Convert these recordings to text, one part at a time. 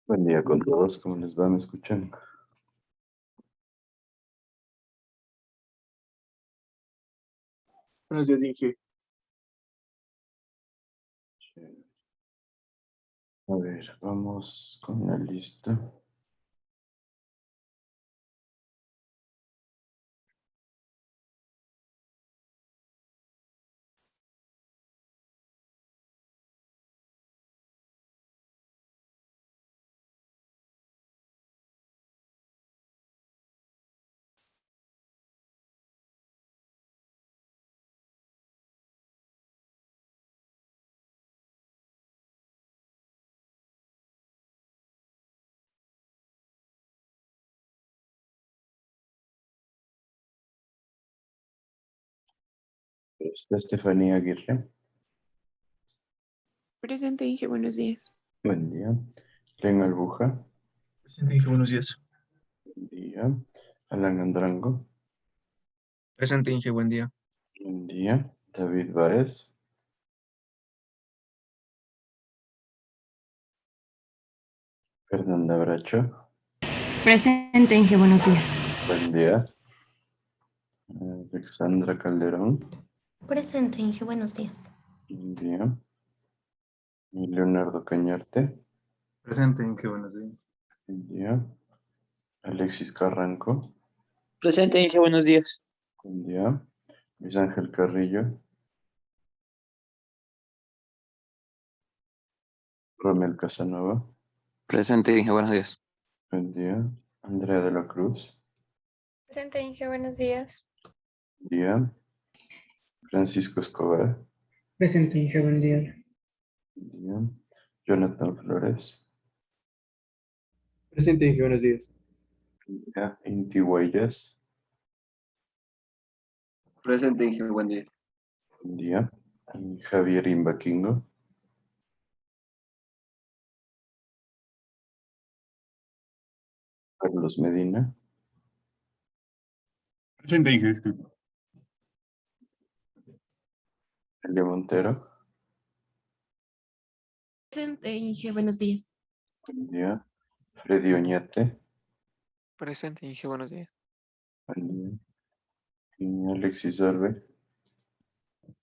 Buen día con todos, ¿cómo les va? ¿Me escuchan? Buenos días, Inge. A ver, vamos con la lista. Está Estefanía Aguirre. Presente, Inge, buenos días. Buen día. Len Albuja. Presente, Inge, buenos días. Buen día. Alan Andrango. Presente, Inge, buen día. Buen día. David Báez. Fernanda Bracho. Presente, Inge, buenos días. Buen día. Alexandra Calderón. Presente, Inge, buenos días. Buen día. Y Leonardo Cañarte. Presente, Inge, buenos días. Buen día. Alexis Carranco. Presente, Inge, buenos días. Buen día. Luis Ángel Carrillo. Romel Casanova. Presente, Inge, buenos días. Buen día. Andrea de la Cruz. Presente, Inge, buenos días. Buen día. Francisco Escobar. Presente, Inge, buen día. Buen día. Jonathan Flores. Presente, Inge, buenos días. Buen día. Inti Huellas. Presente, Inge, buen día. Buen día. Y Javier Imbaquingo. Carlos Medina. Presente, Inge. Elia Montero. Presente, Inge, buenos días. Buen día. Freddy Oñate. Presente, Inge, buenos días. Buen día. Y Alexis Orbe.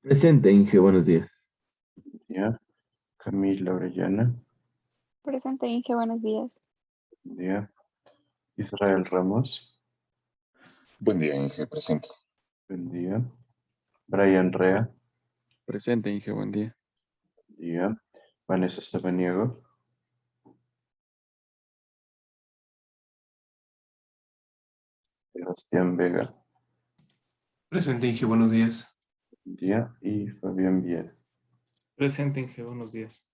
Presente, Inge, buenos días. Buen día. Camila Orellana. Presente, Inge, buenos días. Buen día. Israel Ramos. Buen día, Inge, presente. Buen día. Brian Rea. Presente, Inge, buen día. Buen día. Vanessa Sabaniego. Sebastián Vega. Presente, Inge, buenos días. Buen día. Y Fabián Viera. Presente, Inge, buenos días.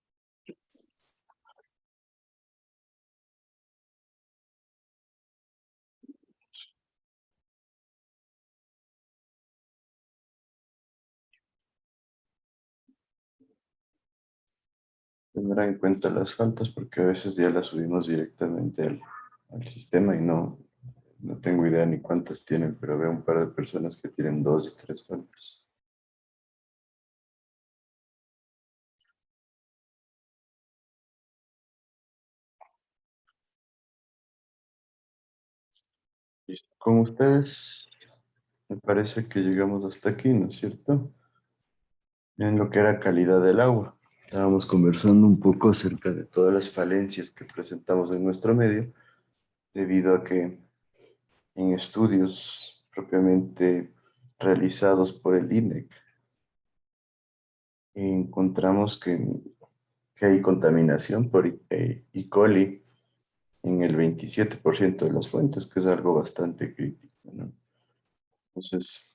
Tendrá en cuenta las faltas porque a veces ya las subimos directamente al sistema y no tengo idea ni cuántas tienen, pero veo un par de personas que tienen 2 y 3 faltas. Listo. Con ustedes, me parece que llegamos hasta aquí, ¿no es cierto? En lo que era calidad del agua. Estábamos conversando un poco acerca de todas las falencias que presentamos en nuestro medio, debido a que en estudios propiamente realizados por el INEC, encontramos que hay contaminación por E. coli en el 27% de las fuentes, que es algo bastante crítico, ¿no? Entonces,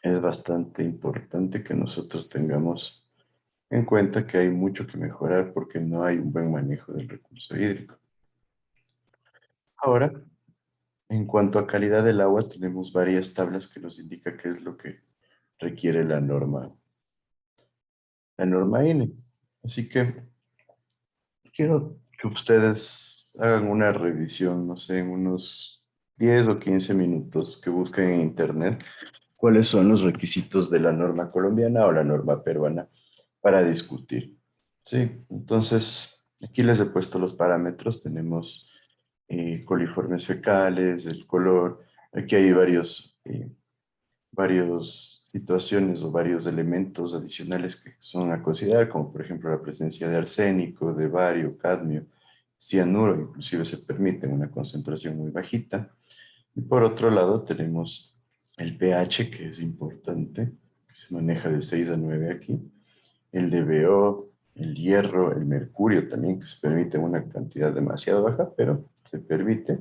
es bastante importante que nosotros tengamos en cuenta que hay mucho que mejorar porque no hay un buen manejo del recurso hídrico. Ahora, en cuanto a calidad del agua, tenemos varias tablas que nos indican qué es lo que requiere la norma INE. Así que quiero que ustedes hagan una revisión, no sé, en unos 10 o 15 minutos, que busquen en internet cuáles son los requisitos de la norma colombiana o la norma peruana para discutir. Sí, entonces Aquí les he puesto los parámetros. Tenemos coliformes fecales, el color. Aquí hay varios situaciones o varios elementos adicionales que son a considerar, como por ejemplo la presencia de arsénico, de bario, cadmio, cianuro, inclusive se permite una concentración muy bajita. Y por otro lado tenemos el pH, que es importante, que se maneja de 6 a 9 aquí, el DBO, el hierro, el mercurio también, que se permite una cantidad demasiado baja, pero se permite.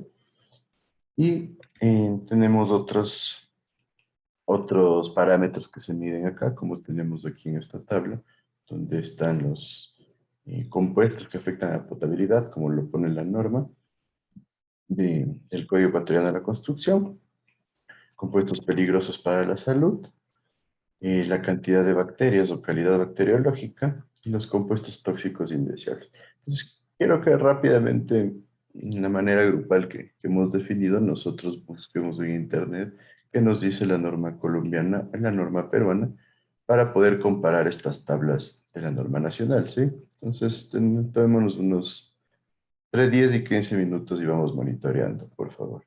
Y tenemos otros parámetros que se miden acá, como tenemos aquí en esta tabla, donde están los compuestos que afectan a la potabilidad, como lo pone la norma del Código Ecuatoriano de la Construcción, compuestos peligrosos para la salud, la cantidad de bacterias o calidad bacteriológica y los compuestos tóxicos indeseables. Entonces, quiero que rápidamente, en la manera grupal que hemos definido, nosotros busquemos en Internet qué nos dice la norma colombiana, la norma peruana, para poder comparar estas tablas de la norma nacional, ¿sí? Entonces, tomémonos unos 3, 10 y 15 minutos y vamos monitoreando, por favor.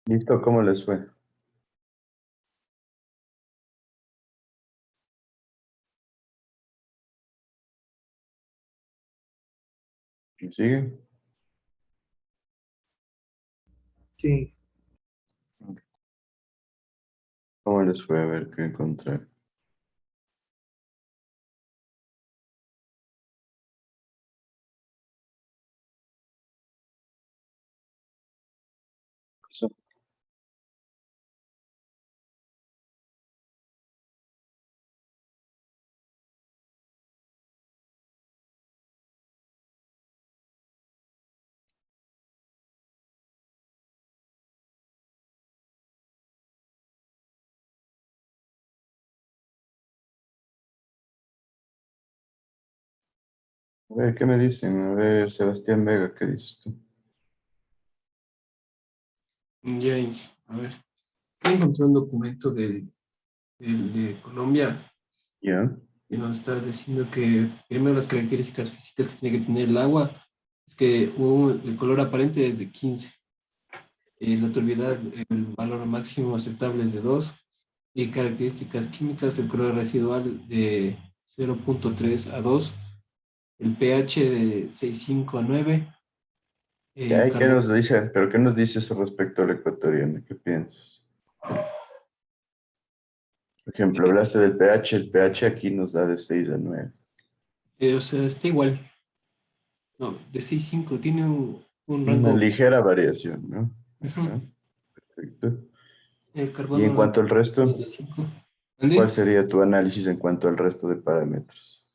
¿Listo? ¿Cómo les fue? ¿Me siguen? Sí. ¿Cómo les fue? A ver qué encontré. Eso. A ver, ¿qué me dicen? A ver, Sebastián Vega, ¿qué dices tú? Ya, Inge. A ver. Encontré un documento de Colombia ¿Ya? y nos está diciendo que primero las características físicas que tiene que tener el agua es que el color aparente es de 15. La turbiedad, el valor máximo aceptable es de 2. Y características químicas, el color residual de 0,3 a 2. El pH de 6,5 a 9. Ya, ¿y qué Carbono. nos dice? ¿Pero qué nos dice eso respecto al ecuatoriano? ¿Qué piensas? Por ejemplo, hablaste del pH. El pH aquí nos da de 6 a 9. O sea, está igual. No, de 6,5 tiene un Una rango. ligera variación, ¿no? Ujú. Ajá, perfecto. El ¿Y en carbono cuanto al resto? de 5. ¿Cuál ¿Ande? sería tu análisis en cuanto al resto de parámetros?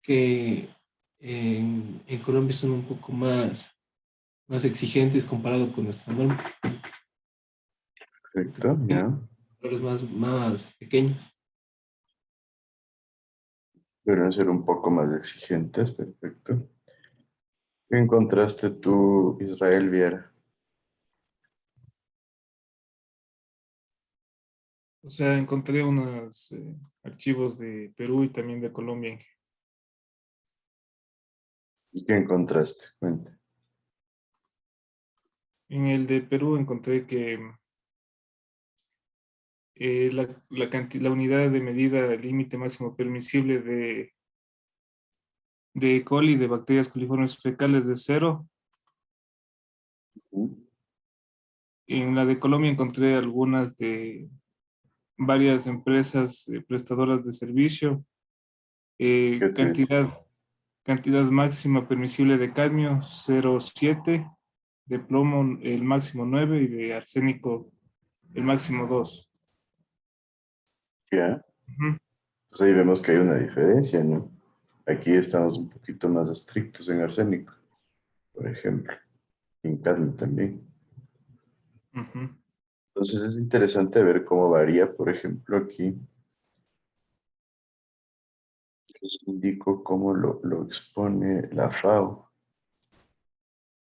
Que en Colombia son un poco más exigentes comparado con nuestra norma. Perfecto, ya. Colores más pequeños. Deben ser un poco más exigentes, perfecto. ¿Qué encontraste tú, Israel Viera? O sea, encontré unos archivos de Perú y también de Colombia. ¿Y qué encontraste? Cuenta. En el de Perú encontré que la unidad de medida límite máximo permisible de E. coli, de bacterias coliformes fecales de 0. En la de Colombia encontré algunas de varias empresas prestadoras de servicio. ¿Qué te dice? Cantidad máxima permisible de cadmio 0,7, de plomo el máximo 9 y de arsénico el máximo 2. Ya. Ujú. Pues ahí vemos que hay una diferencia, ¿no? Aquí estamos un poquito más estrictos en arsénico, por ejemplo. Y en cadmio también. Ujú. Entonces es interesante ver cómo varía, por ejemplo, aquí. Les indico cómo lo expone la FAO,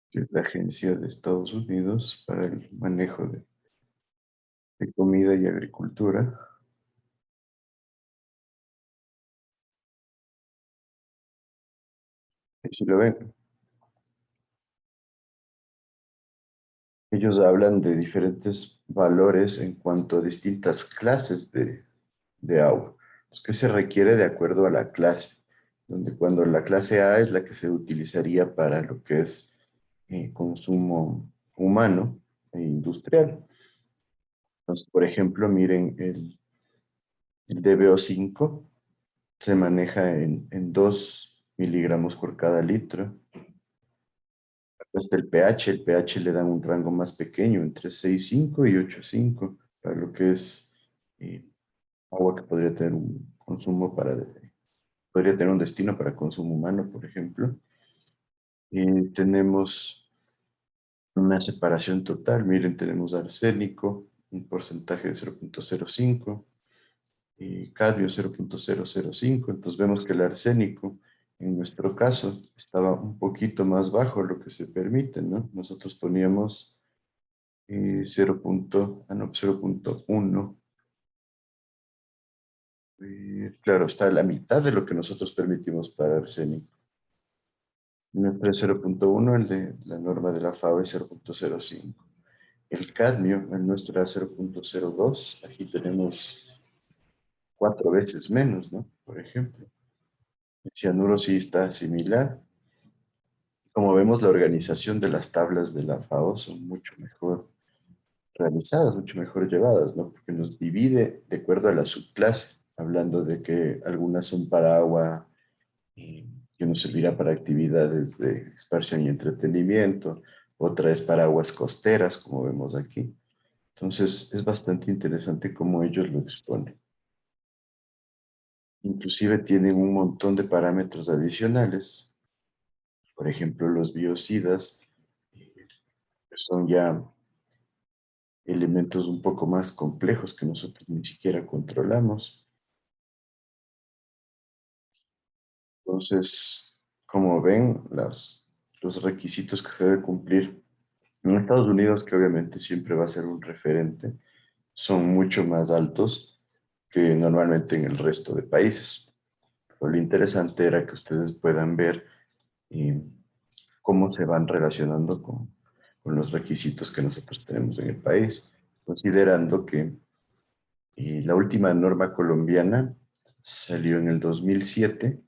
que es la Agencia de Estados Unidos para el Manejo de Comida y Agricultura. Y si lo ven, ellos hablan de diferentes valores en cuanto a distintas clases de agua. Pues, ¿qué se requiere de acuerdo a la clase? Donde cuando la clase A es la que se utilizaría para lo que es consumo humano e industrial. Entonces, por ejemplo, miren, el DBO5 se maneja en 2 miligramos por cada litro. Hasta el pH le dan un rango más pequeño, entre 6,5 y 8,5, para lo que es eh, agua que podría tener un consumo podría tener un destino para consumo humano, por ejemplo. Y tenemos una separación total, miren, tenemos arsénico, un porcentaje de 0,05 y cadmio 0,005. Entonces vemos que el arsénico, en nuestro caso, estaba un poquito más bajo lo que se permite, ¿no? Nosotros poníamos 0,1. Claro, está a la mitad de lo que nosotros permitimos para arsénico. Nuestro es 0,1, el de la norma de la FAO es 0,05. El cadmio, el nuestro era 0.02, aquí tenemos 4 veces menos, ¿no? Por ejemplo. El cianuro sí está similar. Como vemos, la organización de las tablas de la FAO son mucho mejor realizadas, mucho mejor llevadas, ¿no? Porque nos divide de acuerdo a la subclase, hablando de que algunas son para agua y que nos servirá para actividades de expansión y entretenimiento, otra es para aguas costeras, como vemos aquí. Entonces, es bastante interesante cómo ellos lo exponen. Inclusive tienen un montón de parámetros adicionales, por ejemplo, los biocidas, que son ya elementos un poco más complejos que nosotros ni siquiera controlamos. Entonces, como ven, los requisitos que se debe cumplir en Estados Unidos, que obviamente siempre va a ser un referente, son mucho más altos que normalmente en el resto de países. Pero lo interesante era que ustedes puedan ver cómo se van relacionando con los requisitos que nosotros tenemos en el país, considerando que la última norma colombiana salió en el 2007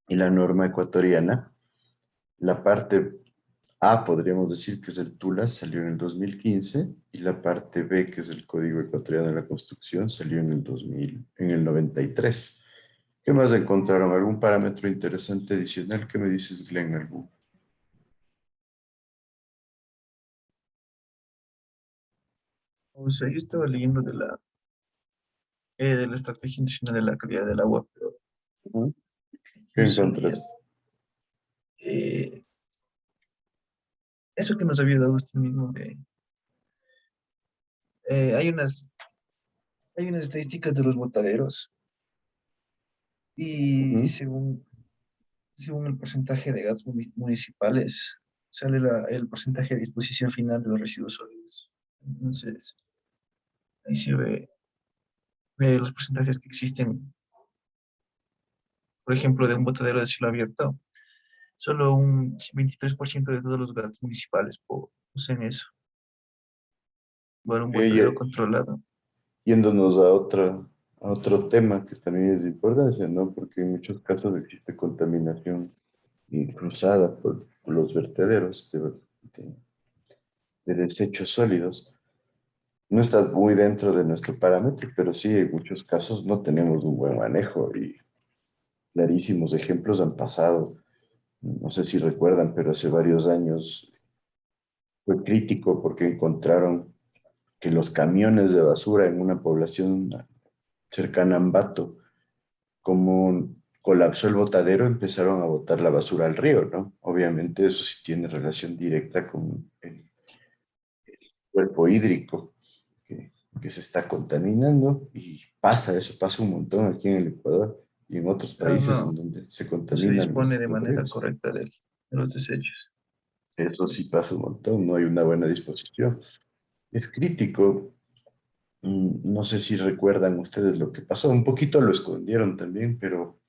y la norma ecuatoriana, la parte A, podríamos decir que es el TULA, salió en el 2015 y la parte B, que es el Código Ecuatoriano de la Construcción, salió en el 2000, en el 93. ¿Qué más encontraron? ¿Algún parámetro interesante adicional? ¿Qué me dices, Glenn? ¿Algún? O sea, yo estaba leyendo de la Estrategia Nacional de la Calidad del Agua, pero ¿Qué no sabía. encontraste? Eso que nos había dado usted mismo, eh, hay unas, hay unas estadísticas de los botaderos y Ujú. según el porcentaje de gas municipales, sale el porcentaje de disposición final de los residuos sólidos. Entonces, ahí se ve los porcentajes que existen, por ejemplo, de un botadero de cielo abierto. Solo un 23% de todos los gatos municipales poseen eso. Bueno, un botadero Eh, controlado. Yéndonos a otro tema que también es de importancia, ¿no? Porque en muchos casos existe contaminación cruzada por los vertederos de desechos sólidos. No está muy dentro de nuestro parámetro, pero sí, en muchos casos no tenemos un buen manejo y clarísimos ejemplos han pasado. No sé si recuerdan, pero hace varios años fue crítico porque encontraron que los camiones de basura en una población cercana a Ambato, como colapsó el botadero, empezaron a botar la basura al río, ¿no? Obviamente eso sí tiene relación directa con el cuerpo hídrico que se está contaminando y eso pasa un montón aquí en el Ecuador y en otros Pero países en no, donde se no se contaminan dispone de los manera ríos. correcta de los desechos. Eso sí pasa un montón, no hay una buena disposición. Es crítico. No sé si recuerdan ustedes lo que pasó, un poquito lo escondieron también, pero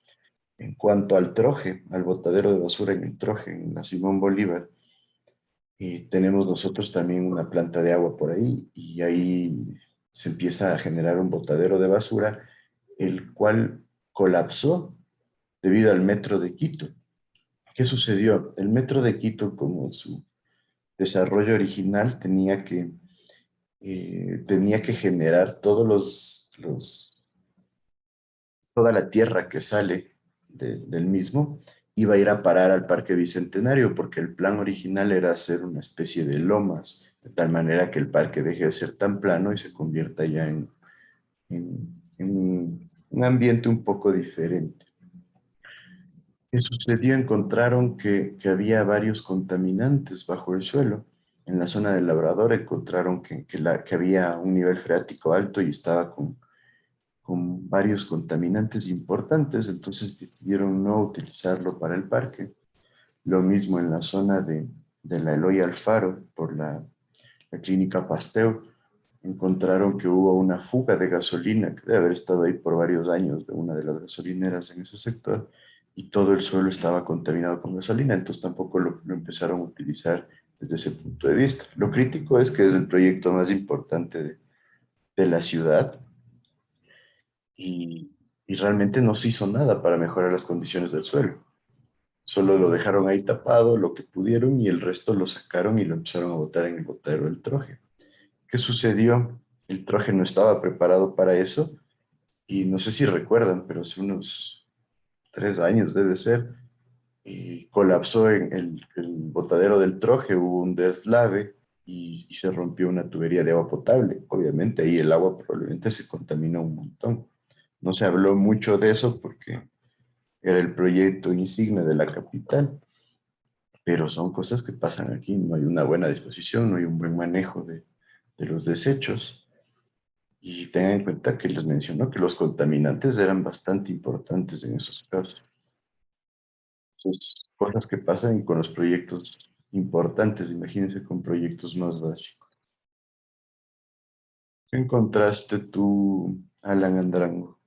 en cuanto al Troje, al botadero de basura en el Troje, en la Simón Bolívar, tenemos nosotros también una planta de agua por ahí y ahí se empieza a generar un botadero de basura, el cual colapsó debido al metro de Quito. ¿Qué sucedió? El metro de Quito, como su desarrollo original, tenía que generar toda la tierra que sale del mismo iba a ir a parar al Parque Bicentenario, porque el plan original era hacer una especie de lomas, de tal manera que el parque deje de ser tan plano y se convierta ya en un ambiente un poco diferente. ¿Qué sucedió? Encontraron que había varios contaminantes bajo el suelo. En la zona del Labrador encontraron que había un nivel freático alto y estaba con varios contaminantes importantes, entonces decidieron no utilizarlo para el parque. Lo mismo en la zona de la Eloy Alfaro, por la clínica Pasteur, encontraron que hubo una fuga de gasolina, que debe haber estado ahí por varios años, de una de las gasolineras en ese sector, y todo el suelo estaba contaminado con gasolina, entonces tampoco lo empezaron a utilizar desde ese punto de vista. Lo crítico es que es el proyecto más importante de la ciudad y realmente no se hizo nada para mejorar las condiciones del suelo. Solo lo dejaron ahí tapado, lo que pudieron, y el resto lo sacaron y lo empezaron a botar en el botadero del Troje. ¿Qué sucedió? El Troje no estaba preparado para eso y no sé si recuerdan, pero hace unos 3 años debe ser, y colapsó en el botadero del Troje, hubo un deslave y se rompió una tubería de agua potable. Obviamente ahí el agua probablemente se contaminó un montón. No se habló mucho de eso porque era el proyecto insignia de la capital, pero son cosas que pasan aquí. No hay una buena disposición, no hay un buen manejo de los desechos. Y tengan en cuenta que les mencionó que los contaminantes eran bastante importantes en esos casos. Entonces, cosas que pasan con los proyectos importantes, imagínense con proyectos más básicos. ¿Qué encontraste tú, Alan Andrango?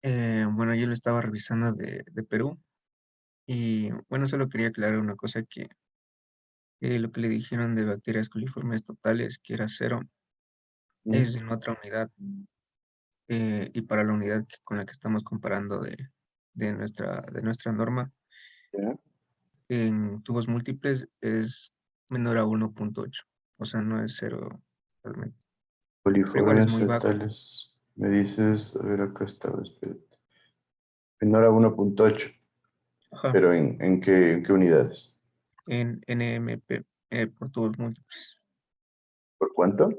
Bueno, yo lo estaba revisando de Perú y bueno, solo quería aclarar una cosa que lo que le dijeron de bacterias coliformes totales, que era cero, ¿Mm? es en otra unidad y para la unidad con la que estamos comparando de nuestra norma, ¿Ya? en tubos múltiples es menor a 1.8, o sea, no es cero realmente, pero igual es Coliformes muy bajo. fetales. Me dices, a ver, acá estaba, espérate. Menor a 1.8, Ajá, pero ¿en qué unidades? en NMP por tubos múltiples. ¿Por cuánto?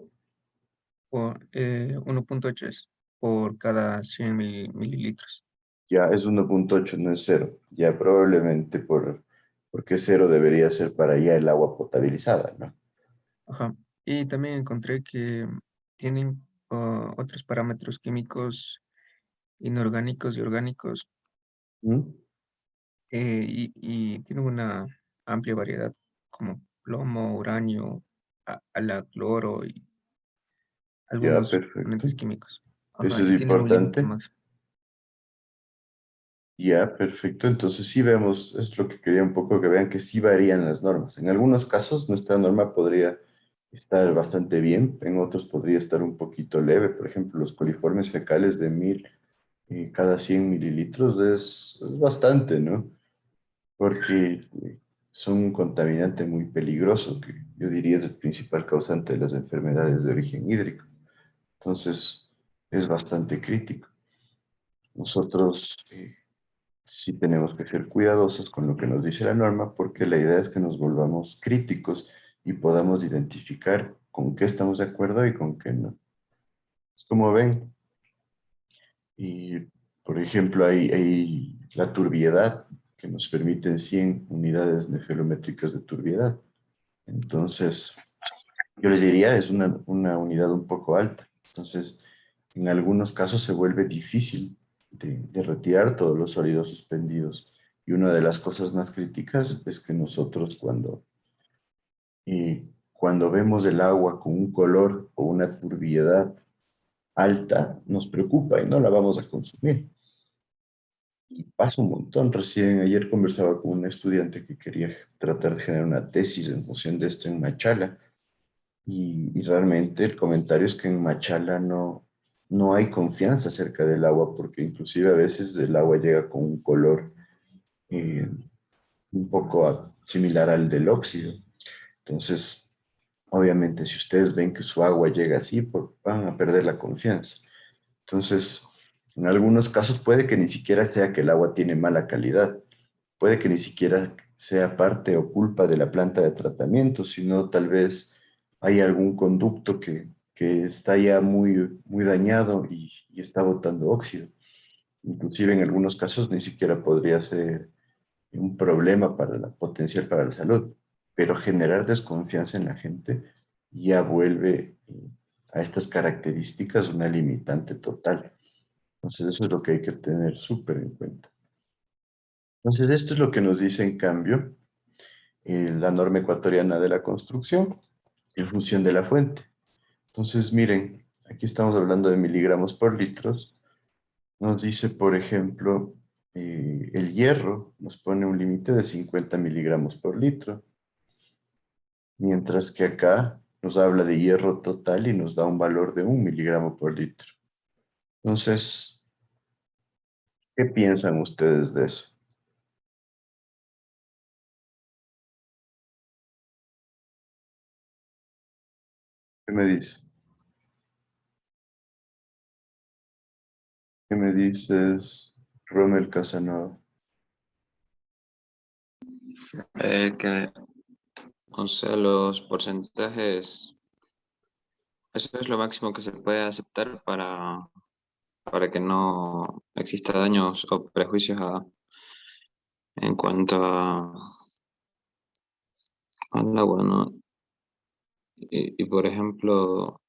1.8 es por cada 100 mililitros. Ya es 1.8, no es cero. Ya probablemente porque cero debería ser para ya el agua potabilizada, ¿no? Ajá. Y también encontré que tienen otros parámetros químicos inorgánicos y orgánicos ¿Mm? y tienen una amplia variedad como plomo, uranio, cloro y Ya, algunos perfecto. componentes químicos. Ajá, Eso es y tienen un límite importante. máximo. Ya, perfecto. Entonces sí vemos, es lo que quería un poco que vean que sí varían las normas. En algunos casos nuestra norma podría estar bastante bien, en otros podría estar un poquito leve. Por ejemplo, los coliformes fecales de 1000 cada 100 mililitros es bastante, ¿no? Porque son un contaminante muy peligroso, que yo diría es el principal causante de las enfermedades de origen hídrico. Entonces, es bastante crítico. Nosotros sí tenemos que ser cuidadosos con lo que nos dice la norma, porque la idea es que nos volvamos críticos y podamos identificar con qué estamos de acuerdo y con qué no. Es como ven, y por ejemplo, hay la turbiedad, que nos permiten 100 unidades nefelométricas de turbiedad. Entonces, yo les diría, es una unidad un poco alta. Entonces, en algunos casos se vuelve difícil de retirar todos los sólidos suspendidos. Y una de las cosas más críticas es que nosotros cuando vemos el agua con un color o una turbiedad alta, nos preocupa y no la vamos a consumir. Y pasa un montón. Recién ayer conversaba con un estudiante que quería tratar de generar una tesis en función de esto en Machala. Y realmente el comentario es que en Machala no hay confianza acerca del agua, porque inclusive a veces el agua llega con un color eh, un poco similar al del óxido. Entonces, obviamente, si ustedes ven que su agua llega así, van a perder la confianza. Entonces, en algunos casos puede que ni siquiera sea que el agua tiene mala calidad, puede que ni siquiera sea parte o culpa de la planta de tratamiento, sino tal vez hay algún conducto que está ya muy, muy dañado y está botando óxido. Inclusive en algunos casos ni siquiera podría ser un problema potencial para la salud, pero generar desconfianza en la gente ya vuelve a estas características una limitante total. Entonces eso es lo que hay que tener súper en cuenta. Entonces esto es lo que nos dice en cambio la norma ecuatoriana de la construcción en función de la fuente. Entonces miren, aquí estamos hablando de miligramos por litros. Nos dice, por ejemplo, el hierro nos pone un límite de 50 miligramos por litro, mientras que acá nos habla de hierro total y nos da un valor de 1 miligramo por litro. Entonces, ¿qué piensan ustedes de eso? ¿Qué me dice? ¿Qué me dices, Rommel Casanova? Que, o sea, los porcentajes, eso es lo máximo que se puede aceptar para que no exista daños o prejuicios en cuanto al agua, ¿no? Por ejemplo,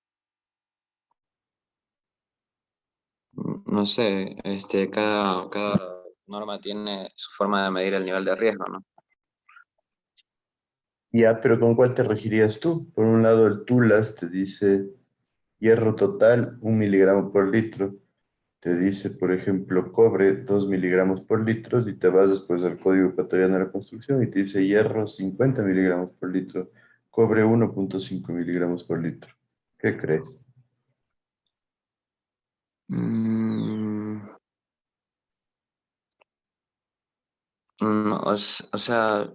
no sé, cada norma tiene su forma de medir el nivel de riesgo, ¿no? Ya, pero ¿con cuál te regirías tú? Por un lado, el TULAS te dice hierro total, 1 miligramo por litro. Te dice, por ejemplo, cobre, 2 miligramos por litro, y te vas después al Código Ecuatoriano de la Construcción y te dice hierro, 50 miligramos por litro, cobre, 1,5 miligramos por litro. ¿Qué crees? Mm, o sea,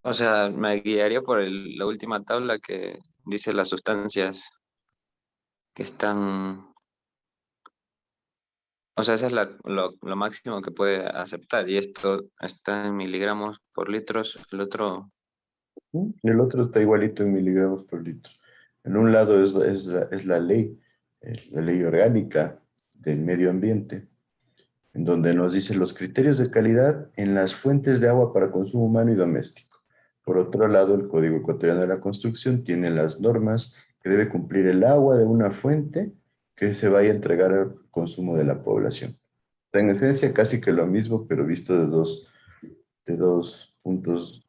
o sea, me guiaría por la última tabla que dice las sustancias que están, o sea, esa es lo máximo que puede aceptar y esto está en miligramos por litros, el otro, El otro está igualito en miligramos por litro. En un lado es la ley, es la ley orgánica del medio ambiente, en donde nos dice los criterios de calidad en las fuentes de agua para consumo humano y doméstico. Por otro lado, el Código Ecuatoriano de la Construcción tiene las normas que debe cumplir el agua de una fuente que se vaya a entregar al consumo de la población. En esencia, casi que lo mismo, pero visto de dos puntos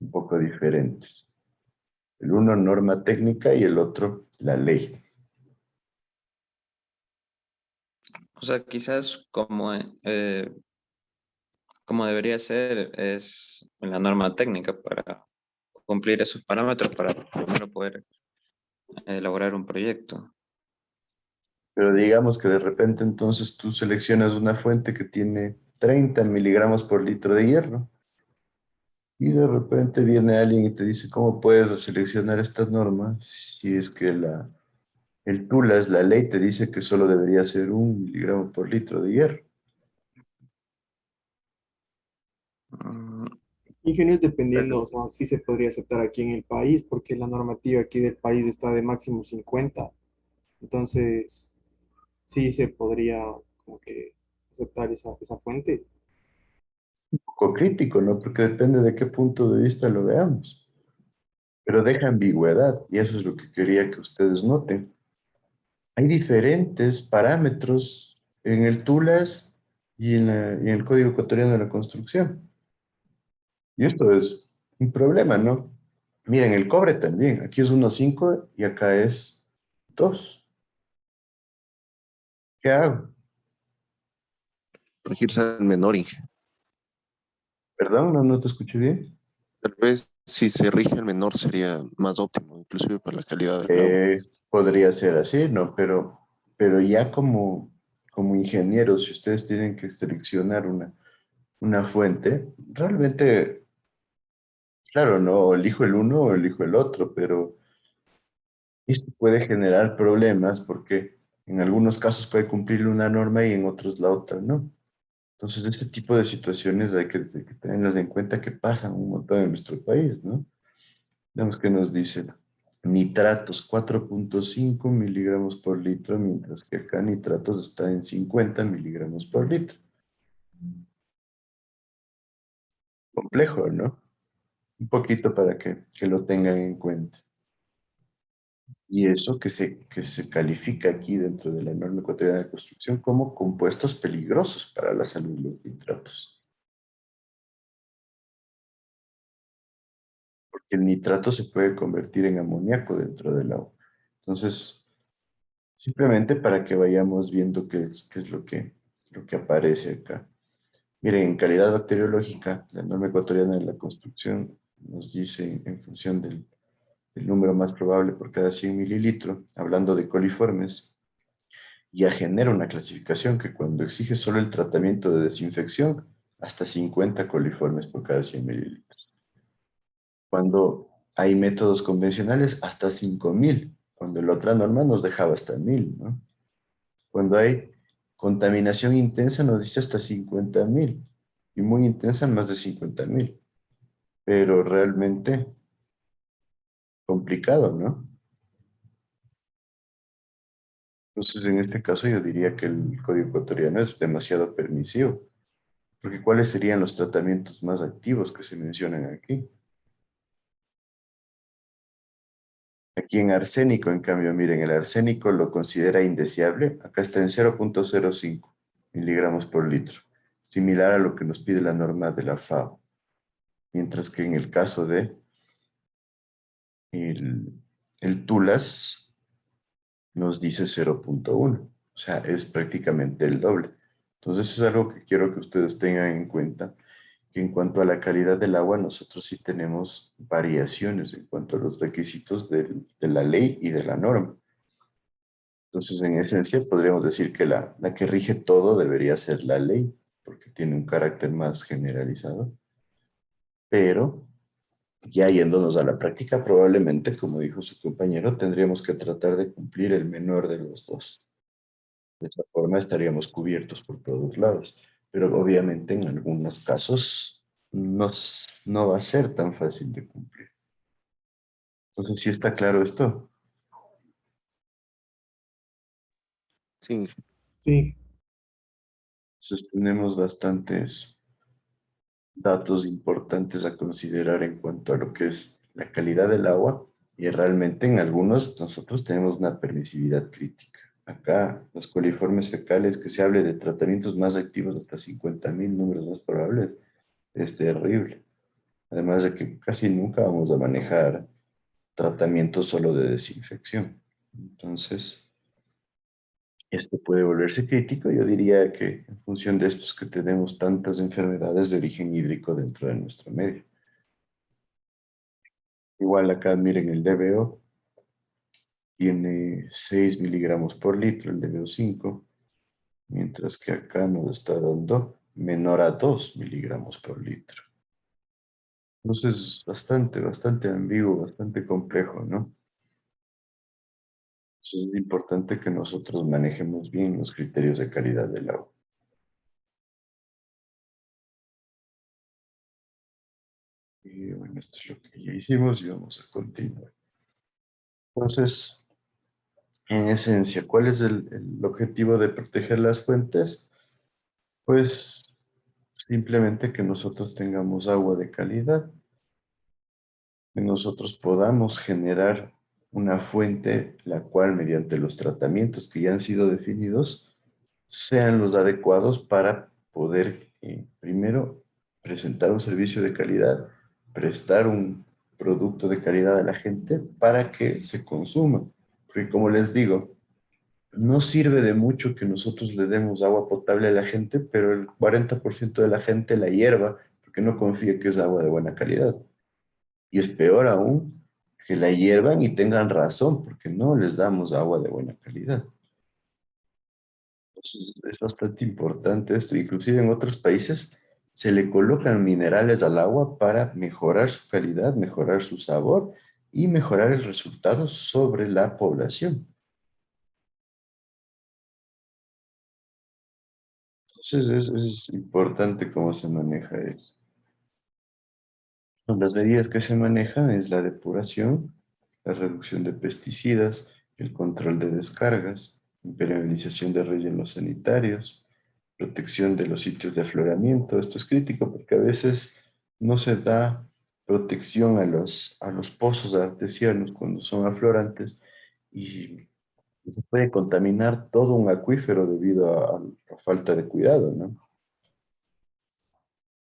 un poco diferentes. El uno, norma técnica, y el otro, la ley. o sea, quizás como debería ser es la norma técnica para cumplir esos parámetros para primero poder elaborar un proyecto. Pero digamos que de repente entonces tú seleccionas una fuente que tiene 30 miligramos por litro de hierro y de repente viene alguien y te dice, ¿cómo puedes seleccionar esta norma si es que el TULAS, la ley, te dice que solo debería ser 1 miligramo por litro de hierro? Mm, Ingenieros dependiendo, o sea, sí se podría aceptar aquí en el país, porque la normativa aquí del país está de máximo 50. Entonces, sí se podría como que aceptar esa fuente. Un poco crítico, ¿no? Porque depende de qué punto de vista lo veamos. Pero deja ambigüedad y eso es lo que quería que ustedes noten. Hay diferentes parámetros en el TULAS y en el Código Ecuatoriano de la Construcción. Y esto es un problema, ¿no? Miren, el cobre también. Aquí es 1,5 y acá es 2. ¿Qué hago? Regirse al menor, Inge. Perdón, no te escuché bien. Tal vez si se rige al menor sería más óptimo, inclusive para la calidad del agua. Podría ser así, ¿no? Pero ya como ingenieros, si ustedes tienen que seleccionar una fuente, realmente, claro, no elijo el uno o elijo el otro, pero esto puede generar problemas porque en algunos casos puede cumplir una norma y en otros la otra, ¿no? Entonces, este tipo de situaciones hay que tenerlas en cuenta que pasan un montón en nuestro país, ¿no? Veamos qué nos dice. Nitratos, 4,5 miligramos por litro, mientras que acá nitratos está en 50 miligramos por litro. Complejo, ¿no? Un poquito para que lo tengan en cuenta. Y eso que se califica aquí dentro de la norma ecuatoriana de construcción como compuestos peligrosos para la salud, los nitratos. Porque el nitrato se puede convertir en amoníaco dentro del agua. Entonces, Simplemente para que vayamos viendo qué es lo que aparece acá. Miren, en calidad bacteriológica, la norma ecuatoriana de la construcción nos dice en función del número más probable por cada 100 mililitros, hablando de coliformes, ya genera una clasificación que cuando exige solo el tratamiento de desinfección, hasta 50 coliformes por cada 100 mililitros. Cuando hay métodos convencionales, hasta 5.000, cuando la otra norma nos dejaba hasta 1.000, ¿no? Cuando hay contaminación intensa nos dice hasta 50.000 y muy intensa más de 50.000, pero realmente complicado, ¿no? Entonces, en este caso yo diría que el código ecuatoriano es demasiado permisivo, porque ¿cuáles serían los tratamientos más activos que se mencionan aquí? Aquí en arsénico, en cambio, miren, el arsénico lo considera indeseable, acá está en 0.05 miligramos por litro, similar a lo que nos pide la norma de la FAO, mientras que en el caso de el TULAS nos dice 0.1, o sea, es prácticamente el doble. Entonces, eso es algo que quiero que ustedes tengan en cuenta, que en cuanto a la calidad del agua, nosotros sí tenemos variaciones en cuanto a los requisitos de la ley y de la norma. Entonces, en esencia, podríamos decir que la que rige todo debería ser la ley, porque tiene un carácter más generalizado. Pero, ya yéndonos a la práctica, probablemente, como dijo su compañero, tendríamos que tratar de cumplir el menor de los dos. De esta forma estaríamos cubiertos por todos lados. Pero obviamente en algunos casos no va a ser tan fácil de cumplir. Entonces, ¿sí está claro esto? Sí, Sí. Entonces tenemos bastantes datos importantes a considerar en cuanto a lo que es la calidad del agua y realmente en algunos nosotros tenemos una permisividad crítica. Acá los coliformes fecales, que se hable de tratamientos más activos hasta 50.000 números más probables, es terrible. Además de que casi nunca vamos a manejar tratamientos solo de desinfección. Entonces, esto puede volverse crítico. Yo diría que en función de esto es que tenemos tantas enfermedades de origen hídrico dentro de nuestro medio. Igual acá, miren, el DBO tiene 6 miligramos por litro, el DBO5, mientras que acá nos está dando menor a 2 miligramos por litro. Entonces, bastante ambiguo, bastante complejo, ¿no? Entonces es importante que nosotros manejemos bien los criterios de calidad del agua. Y bueno, esto es lo que ya hicimos y vamos a continuar. Entonces, en esencia, ¿cuál es el objetivo de proteger las fuentes? Pues simplemente que nosotros tengamos agua de calidad, que nosotros podamos generar una fuente la cual mediante los tratamientos que ya han sido definidos sean los adecuados para poder primero presentar un servicio de calidad, prestar un producto de calidad a la gente para que se consuma. Porque como les digo, no sirve de mucho que nosotros le demos agua potable a la gente, pero el 40% de la gente la hierva porque no confía que es agua de buena calidad. Y es peor aún que la hiervan y tengan razón porque no les damos agua de buena calidad. Entonces, es bastante importante esto. Inclusive en otros países se le colocan minerales al agua para mejorar su calidad, mejorar su sabor y mejorar el resultado sobre la población. Entonces es importante cómo se maneja eso. Las medidas que se manejan es la depuración, la reducción de pesticidas, el control de descargas, impermeabilización de rellenos sanitarios, protección de los sitios de afloramiento. Esto es crítico porque a veces no se da protección a los pozos artesianos cuando son aflorantes y se puede contaminar todo un acuífero debido a falta de cuidado, ¿no?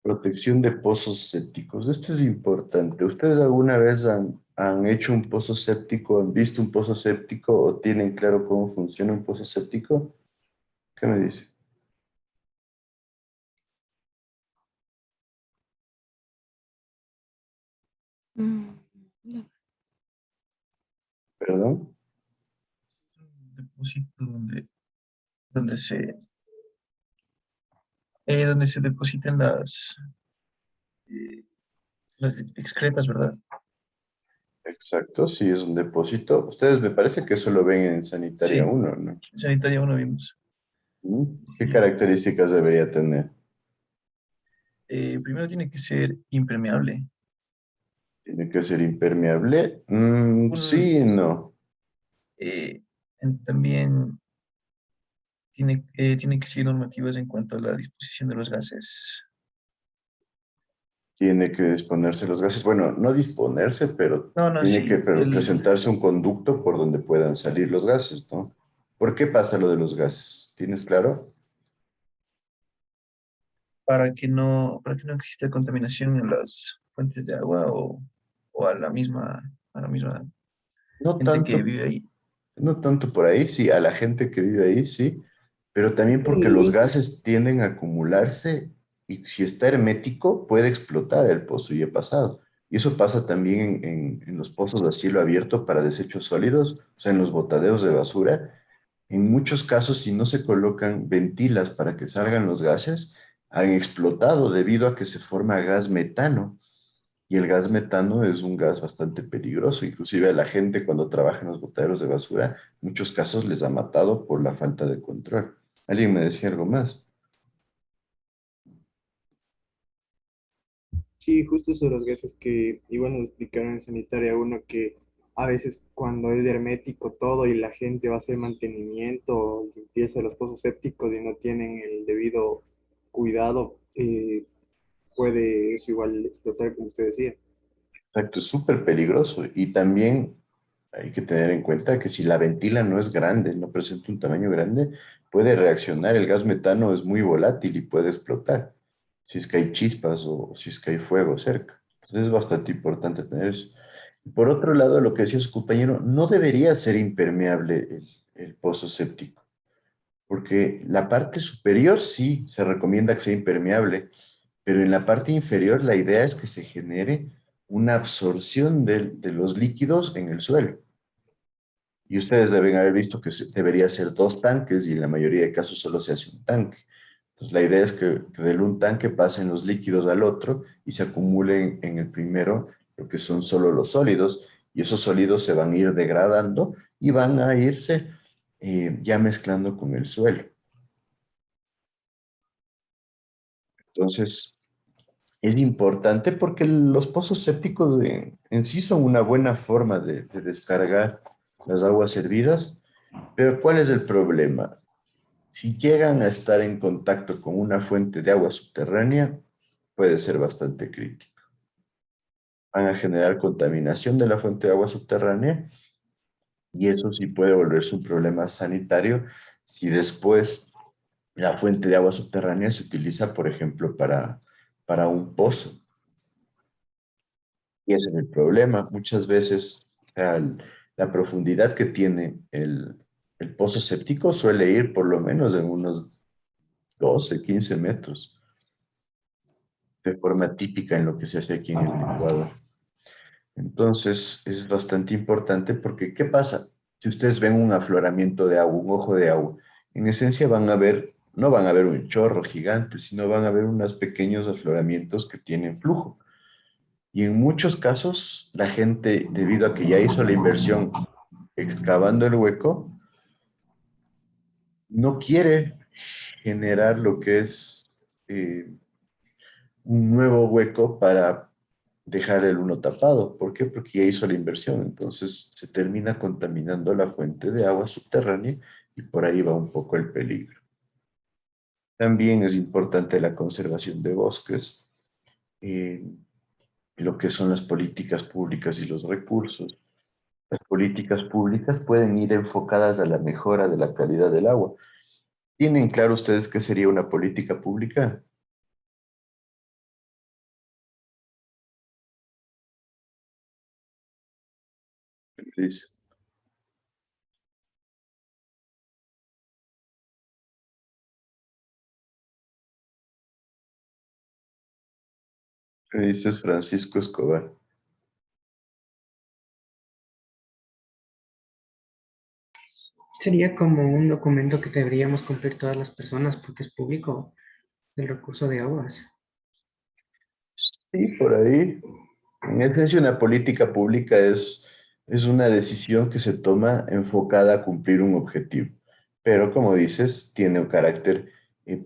Protección de pozos sépticos. Esto es importante. ¿Ustedes alguna vez han ¿Han hecho un pozo séptico? ¿Han visto un pozo séptico o tienen claro cómo funciona un pozo séptico? ¿Qué me dice? No. ¿Perdón? Un depósito donde se, donde se depositan las excretas, ¿verdad? Exacto, sí, es un depósito. Ustedes me parece que eso lo ven en Sanitaria Sí, 1, ¿no? en sanitaria uno vimos. ¿Qué Sí, características debería tener? primero tiene que ser impermeable. ¿Tiene que ser impermeable? Un, Sí y no. eh, también tiene que seguir normativas en cuanto a la disposición de los gases. Tiene que disponerse los gases. Bueno, no disponerse, pero No, no, tiene que sí, presentarse un conducto por donde puedan salir los gases, ¿no? ¿Por qué pasa lo de los gases? ¿Tienes claro? para que no exista contaminación en las fuentes de agua o a la misma No gente que tanto, vive ahí. no tanto por ahí, sí, a la gente que vive ahí, sí, pero también porque Sí, los gases tienden a acumularse y si está hermético puede explotar el pozo y he pasado. Y eso pasa también en los pozos a cielo abierto para desechos sólidos, o sea, en los botaderos de basura. En muchos casos, si no se colocan ventilas para que salgan los gases, han explotado debido a que se forma gas metano. Y el gas metano es un gas bastante peligroso. Inclusive a la gente cuando trabaja en los botaderos de basura, en muchos casos les ha matado por la falta de control. ¿Alguien me decía algo más? Sí, justo sobre los gases que igual nos explicaron en Sanitaria uno que a veces cuando es hermético todo y la gente va a hacer mantenimiento o limpieza de los pozos sépticos y no tienen el debido cuidado, puede eso igual explotar, como usted decía. Exacto, es súper peligroso. Y también hay que tener en cuenta que si la ventila no es grande, no presenta un tamaño grande, puede reaccionar. El gas metano es muy volátil y puede explotar si es que hay chispas o si es que hay fuego cerca. Entonces es bastante importante tener eso. Y por otro lado, lo que decía su compañero, no debería ser impermeable el pozo séptico, porque la parte superior sí se recomienda que sea impermeable, pero en la parte inferior la idea es que se genere una absorción de los líquidos en el suelo. Y ustedes deben haber visto que debería ser dos tanques y en la mayoría de casos solo se hace un tanque. Entonces la idea es que del un tanque pasen los líquidos al otro y se acumulen en el primero lo que son solo los sólidos y esos sólidos se van a ir degradando y van a irse ya mezclando con el suelo. Entonces es importante porque los pozos sépticos en sí son una buena forma de descargar las aguas hervidas, pero ¿cuál es el problema? Si llegan a estar en contacto con una fuente de agua subterránea, puede ser bastante crítico. Van a generar contaminación de la fuente de agua subterránea y eso sí puede volverse un problema sanitario si después la fuente de agua subterránea se utiliza, por ejemplo, para un pozo. Y ese es el problema. Muchas veces la profundidad que tiene el pozo séptico suele ir por lo menos en unos 12, 15 metros, de forma típica en lo que se hace aquí en el Ecuador. Entonces, es bastante importante porque, ¿qué pasa? Si ustedes ven un afloramiento de agua, un ojo de agua, en esencia van a ver, no van a ver un chorro gigante, sino van a ver unos pequeños afloramientos que tienen flujo. Y en muchos casos, la gente, debido a que ya hizo la inversión excavando el hueco, no quiere generar lo que es un nuevo hueco para dejar el uno tapado. ¿Por qué? Porque ya hizo la inversión. Entonces se termina contaminando la fuente de agua subterránea y por ahí va un poco el peligro. También es importante la conservación de bosques, eh, lo que son las políticas públicas y los recursos. Las políticas públicas pueden ir enfocadas a la mejora de la calidad del agua. ¿Tienen claro ustedes qué sería una política pública? ¿Qué dice? ¿Qué dices, Francisco Escobar? Sería como un documento que deberíamos cumplir todas las personas porque es público el recurso de aguas. Sí, por ahí. En esencia, una política pública es una decisión que se toma enfocada a cumplir un objetivo. Pero como dices, tiene un carácter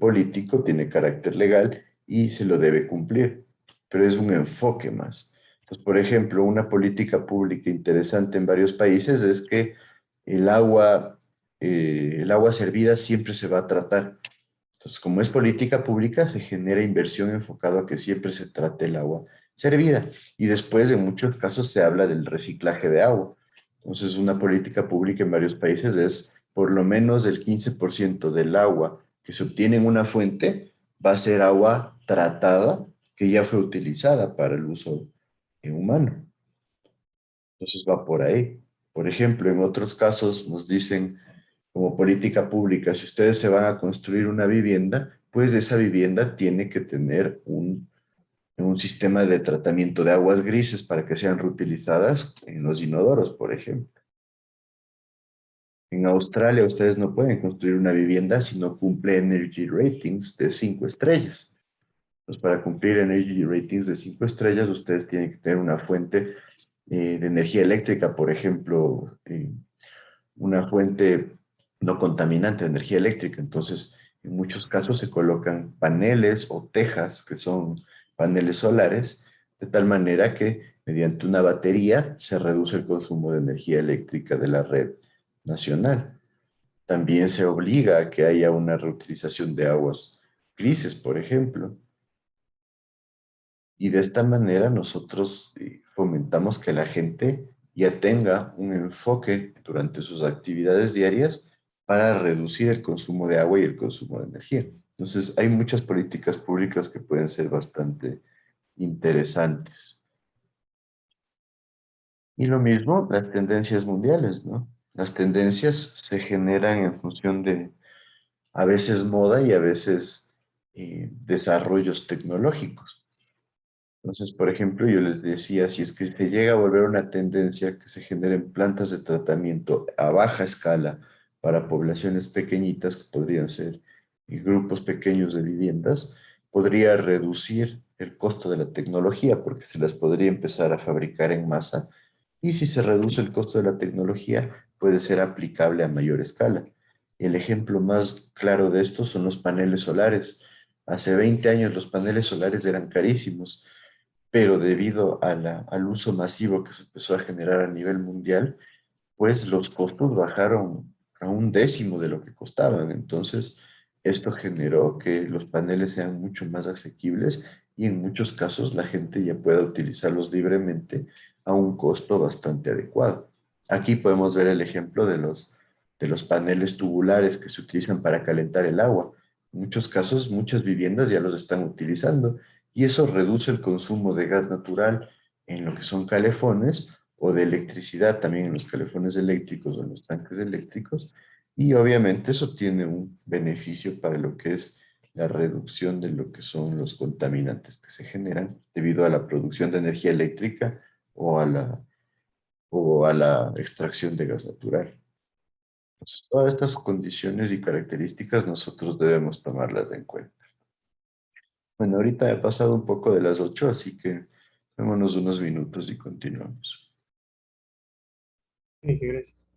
político, tiene carácter legal y se lo debe cumplir. Pero es un enfoque más. Entonces, por ejemplo, una política pública interesante en varios países es que el el agua servida siempre se va a tratar. Entonces, como es política pública, se genera inversión enfocado a que siempre se trate el agua servida. Y después, en muchos casos, se habla del reciclaje de agua. Entonces, una política pública en varios países es por lo menos el 15% del agua que se obtiene en una fuente va a ser agua tratada que ya fue utilizada para el uso humano. Entonces va por ahí. Por ejemplo, en otros casos nos dicen como política pública, si ustedes se van a construir una vivienda, pues esa vivienda tiene que tener un sistema de tratamiento de aguas grises para que sean reutilizadas en los inodoros, por ejemplo. En Australia ustedes no pueden construir una vivienda si no cumple Energy Ratings de 5 estrellas. Pues para cumplir Energy Ratings de 5 estrellas, ustedes tienen que tener una fuente de energía eléctrica, por ejemplo, una fuente no contaminante de energía eléctrica. Entonces, en muchos casos se colocan paneles o tejas, que son paneles solares, de tal manera que mediante una batería se reduce el consumo de energía eléctrica de la red nacional. También se obliga a que haya una reutilización de aguas grises, por ejemplo. Y de esta manera nosotros fomentamos que la gente ya tenga un enfoque durante sus actividades diarias para reducir el consumo de agua y el consumo de energía. Entonces, hay muchas políticas públicas que pueden ser bastante interesantes. Y lo mismo, las tendencias mundiales, ¿no? Las tendencias se generan en función de a veces moda y a veces desarrollos tecnológicos. Entonces, por ejemplo, yo les decía, si es que se llega a volver una tendencia que se generen plantas de tratamiento a baja escala para poblaciones pequeñitas, que podrían ser grupos pequeños de viviendas, podría reducir el costo de la tecnología porque se las podría empezar a fabricar en masa. Y si se reduce el costo de la tecnología, puede ser aplicable a mayor escala. El ejemplo más claro de esto son los paneles solares. Hace 20 años los paneles solares eran carísimos, pero debido a al uso masivo que se empezó a generar a nivel mundial, pues los costos bajaron a un décimo de lo que costaban. Entonces, esto generó que los paneles sean mucho más asequibles y en muchos casos la gente ya pueda utilizarlos libremente a un costo bastante adecuado. Aquí podemos ver el ejemplo de los paneles tubulares que se utilizan para calentar el agua. En muchos casos, muchas viviendas ya los están utilizando y eso reduce el consumo de gas natural en lo que son calefones o de electricidad también en los calefones eléctricos o en los tanques eléctricos. Y obviamente eso tiene un beneficio para lo que es la reducción de lo que son los contaminantes que se generan debido a la producción de energía eléctrica o o a la extracción de gas natural. Entonces, todas estas condiciones y características nosotros debemos tomarlas en cuenta. Bueno, ahorita he pasado un poco de las 8, así que démonos unos minutos y continuamos. Gracias.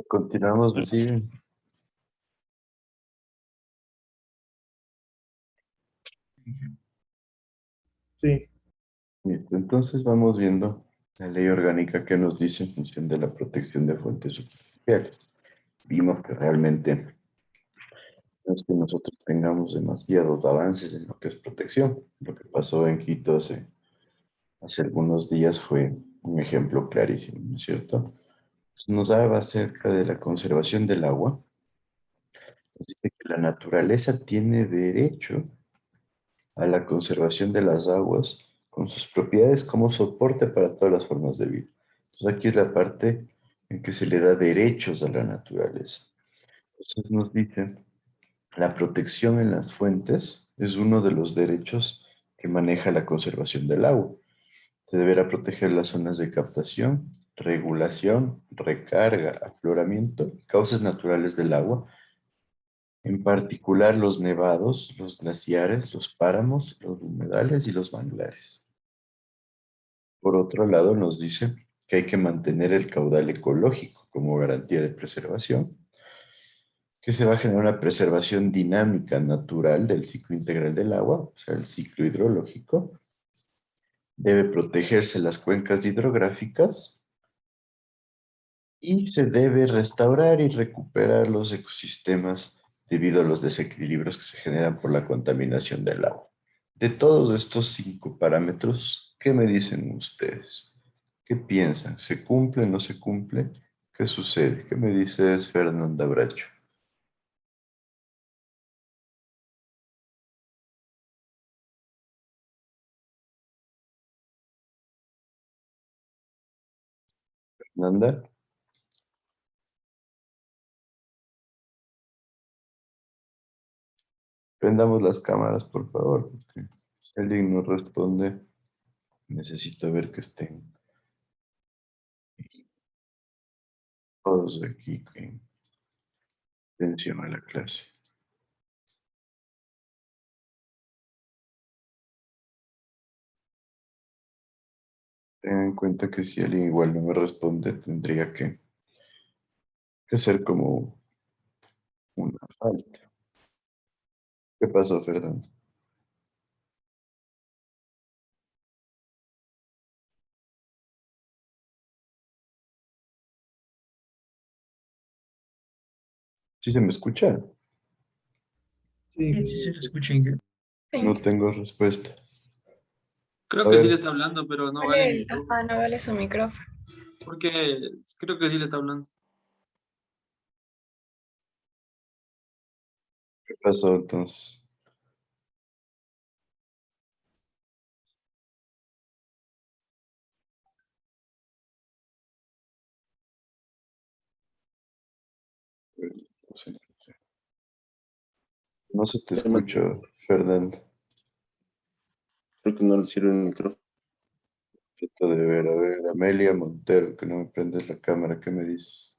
Continuamos así. Sí. Listo, entonces vamos viendo la ley orgánica que nos dice en función de la protección de fuentes superficiales. Vimos que realmente no es que nosotros tengamos demasiados avances en lo que es protección. Lo que pasó en Quito hace algunos días fue un ejemplo clarísimo, ¿no es cierto? Nos habla acerca de la conservación del agua. Nos dice que la naturaleza tiene derecho a la conservación de las aguas con sus propiedades como soporte para todas las formas de vida. Entonces aquí es la parte en que se le da derechos a la naturaleza. Entonces nos dicen, la protección en las fuentes es uno de los derechos que maneja la conservación del agua. Se deberá proteger las zonas de captación, regulación, recarga, afloramiento y causas naturales del agua, en particular los nevados, los glaciares, los páramos, los humedales y los manglares. Por otro lado, nos dice que hay que mantener el caudal ecológico como garantía de preservación, que se va a generar una preservación dinámica natural del ciclo integral del agua, o sea, el ciclo hidrológico. Debe protegerse las cuencas hidrográficas y se debe restaurar y recuperar los ecosistemas debido a los desequilibrios que se generan por la contaminación del agua. De todos estos 5 parámetros, ¿qué me dicen ustedes? ¿Qué piensan? ¿Se cumple, no se cumple? ¿Qué sucede? ¿Qué me dices, Fernanda Bracho? Fernanda, prendamos las cámaras, por favor, porque si alguien no responde, necesito ver que estén todos aquí con atención a la clase. Tengan en cuenta que si alguien igual no me responde, tendría que hacer como una falta. ¿Qué pasó, Fernando? ¿Sí se me escucha? Sí. Sí se le escucha, Ingrid. No tengo respuesta. Creo A que sí le ver, está hablando, pero no vale el Vale, micrófono. no vale su micrófono. Porque creo que sí le está hablando. ¿qué pasó entonces? No sé. No se te escucha, Fernando. Creo que no le sirve el micrófono. Trato de ver, a ver, Amelia Montero, que no me prendes la cámara, ¿qué me dices?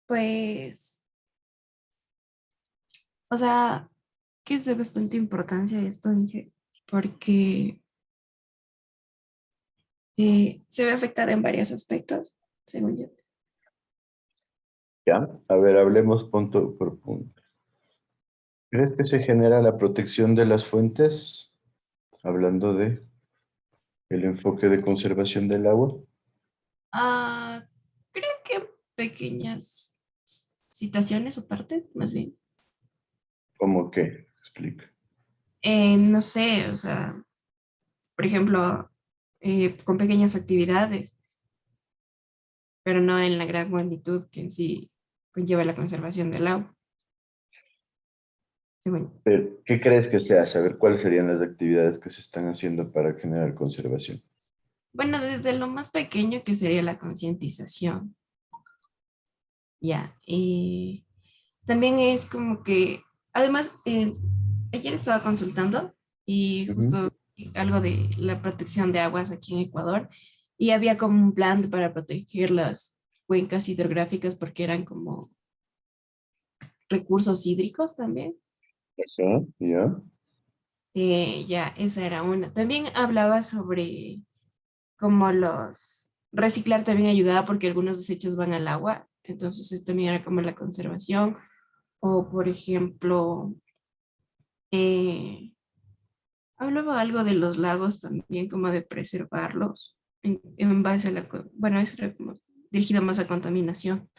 Pues, o sea, que es de bastante importancia esto, Inge, porque se ve afectada en varios aspectos, según yo. ¿Ya? A ver, hablemos punto por punto. ¿Crees que se genera la protección de las fuentes? Hablando de el enfoque de conservación del agua. Ah, creo que pequeñas situaciones o partes, más bien. ¿Cómo qué? Explica. No sé, o sea, por ejemplo, con pequeñas actividades, pero no en la gran magnitud que en sí conlleva la conservación del agua. Según yo. Pero, ¿qué crees que se hace? A ver, ¿cuáles serían las actividades que se están haciendo para generar conservación? Bueno, desde lo más pequeño que sería la concientización, ya. Y también es como que, además, ayer estaba consultando y Ujú. justo algo de la protección de aguas aquí en Ecuador y había como un plan para proteger las cuencas hidrográficas porque eran como recursos hídricos también. Ajá, ya. Ya, esa era una. También hablaba sobre como los reciclar también ayudaba porque algunos desechos van al agua, entonces también era como la conservación, o por ejemplo, eh, hablaba algo de los lagos también, como de preservarlos en base a bueno, eso era como dirigido más a contaminación,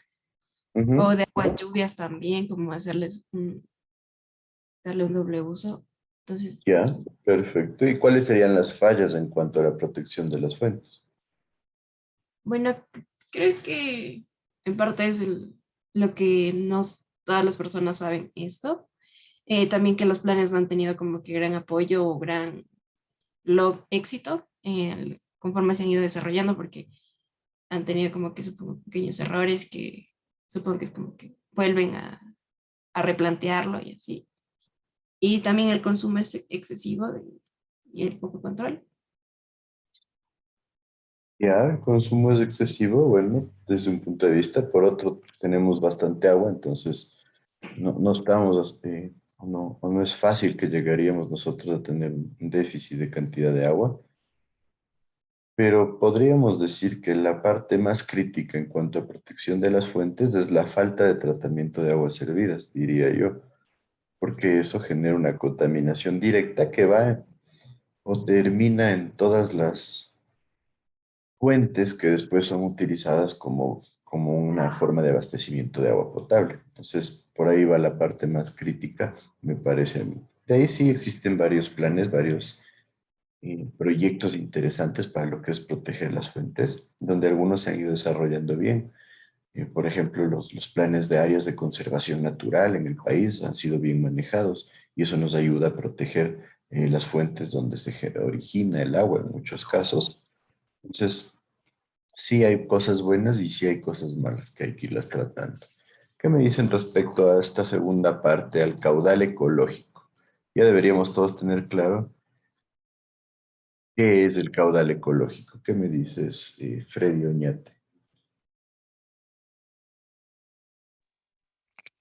o de aguas lluvias también, como darle un doble uso. Entonces, Ya, perfecto. ¿Y cuáles serían las fallas en cuanto a la protección de las fuentes? bueno, creo que en parte es lo que no todas las personas saben esto. También que los planes no han tenido como que gran apoyo o gran éxito conforme se han ido desarrollando porque han tenido como que supongo pequeños errores que supongo que es como que vuelven a replantearlo y así. Y también el consumo es excesivo y el poco control. Ya, el consumo es excesivo, bueno, desde un punto de vista. Por otro, tenemos bastante agua, entonces no estamos, o no es fácil que llegaríamos nosotros a tener un déficit de cantidad de agua. Pero podríamos decir que la parte más crítica en cuanto a protección de las fuentes es la falta de tratamiento de aguas servidas, diría yo, porque eso genera una contaminación directa que va o termina en todas las fuentes que después son utilizadas como una forma de abastecimiento de agua potable. Entonces, por ahí va la parte más crítica, me parece a mí. De ahí sí existen varios planes, varios proyectos interesantes para lo que es proteger las fuentes, donde algunos se han ido desarrollando bien. Por ejemplo, los planes de áreas de conservación natural en el país han sido bien manejados y eso nos ayuda a proteger las fuentes donde origina el agua en muchos casos. Entonces, sí hay cosas buenas y sí hay cosas malas que hay que irlas tratando. ¿Qué me dicen respecto a esta segunda parte, al caudal ecológico? Ya deberíamos todos tener claro qué es el caudal ecológico. ¿Qué me dices, Freddy Oñate?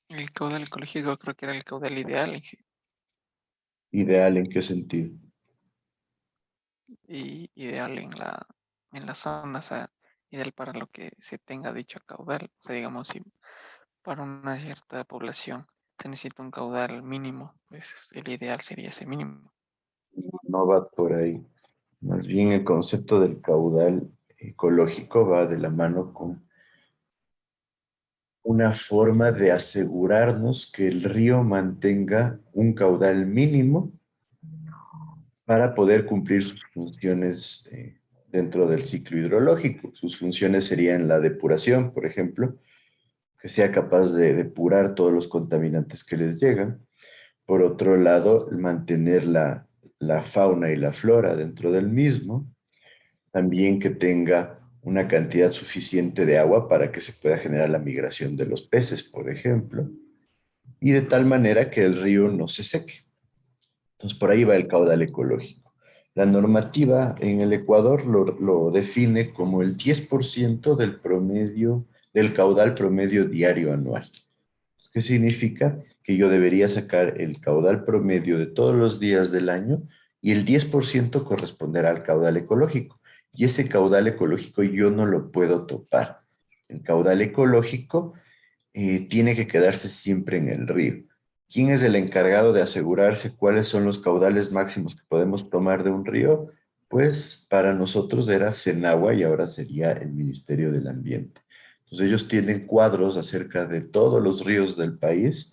El caudal ecológico creo que era el caudal ideal ¿Ideal en qué sentido? y ideal en la zona, o sea, ideal para lo que se tenga dicho caudal. O sea, digamos, si para una cierta población se necesita un caudal mínimo, pues el ideal sería ese mínimo. No va por ahí. Más bien el concepto del caudal ecológico va de la mano con una forma de asegurarnos que el río mantenga un caudal mínimo para poder cumplir sus funciones dentro del ciclo hidrológico. Sus funciones serían la depuración, por ejemplo, que sea capaz de depurar todos los contaminantes que les llegan. Por otro lado, mantener la fauna y la flora dentro del mismo. También que tenga una cantidad suficiente de agua para que se pueda generar la migración de los peces, por ejemplo. Y de tal manera que el río no se seque. Entonces, por ahí va el caudal ecológico. La normativa en el Ecuador lo define como el 10% del promedio, del caudal promedio diario anual. ¿Qué significa? Que yo debería sacar el caudal promedio de todos los días del año y el 10% corresponderá al caudal ecológico. Y ese caudal ecológico yo no lo puedo topar. El caudal ecológico tiene que quedarse siempre en el río. ¿Quién es el encargado de asegurarse cuáles son los caudales máximos que podemos tomar de un río? Pues para nosotros era Senagua y ahora sería el Ministerio del Ambiente. Entonces ellos tienen cuadros acerca de todos los ríos del país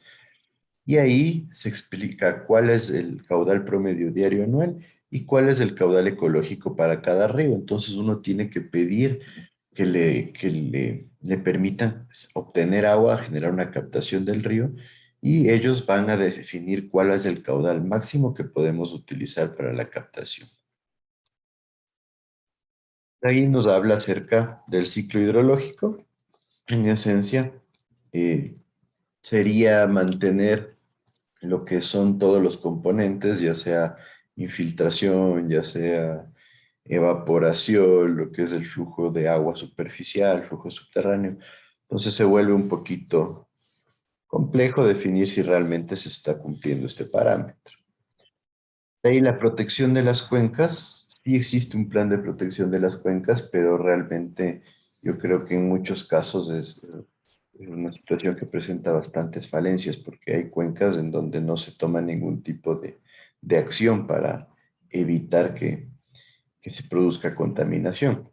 y ahí se explica cuál es el caudal promedio diario anual y cuál es el caudal ecológico para cada río. Entonces uno tiene que pedir que le permitan obtener agua, generar una captación del río y ellos van a definir cuál es el caudal máximo que podemos utilizar para la captación. Ahí nos habla acerca del ciclo hidrológico. En esencia, sería mantener lo que son todos los componentes, ya sea infiltración, ya sea evaporación, lo que es el flujo de agua superficial, flujo subterráneo. Entonces se vuelve un poquito complejo definir si realmente se está cumpliendo este parámetro. De ahí la protección de las cuencas sí existe un plan de protección de las cuencas, pero realmente yo creo que en muchos casos es una situación que presenta bastantes falencias, porque hay cuencas en donde no se toma ningún tipo de acción para evitar que se produzca contaminación.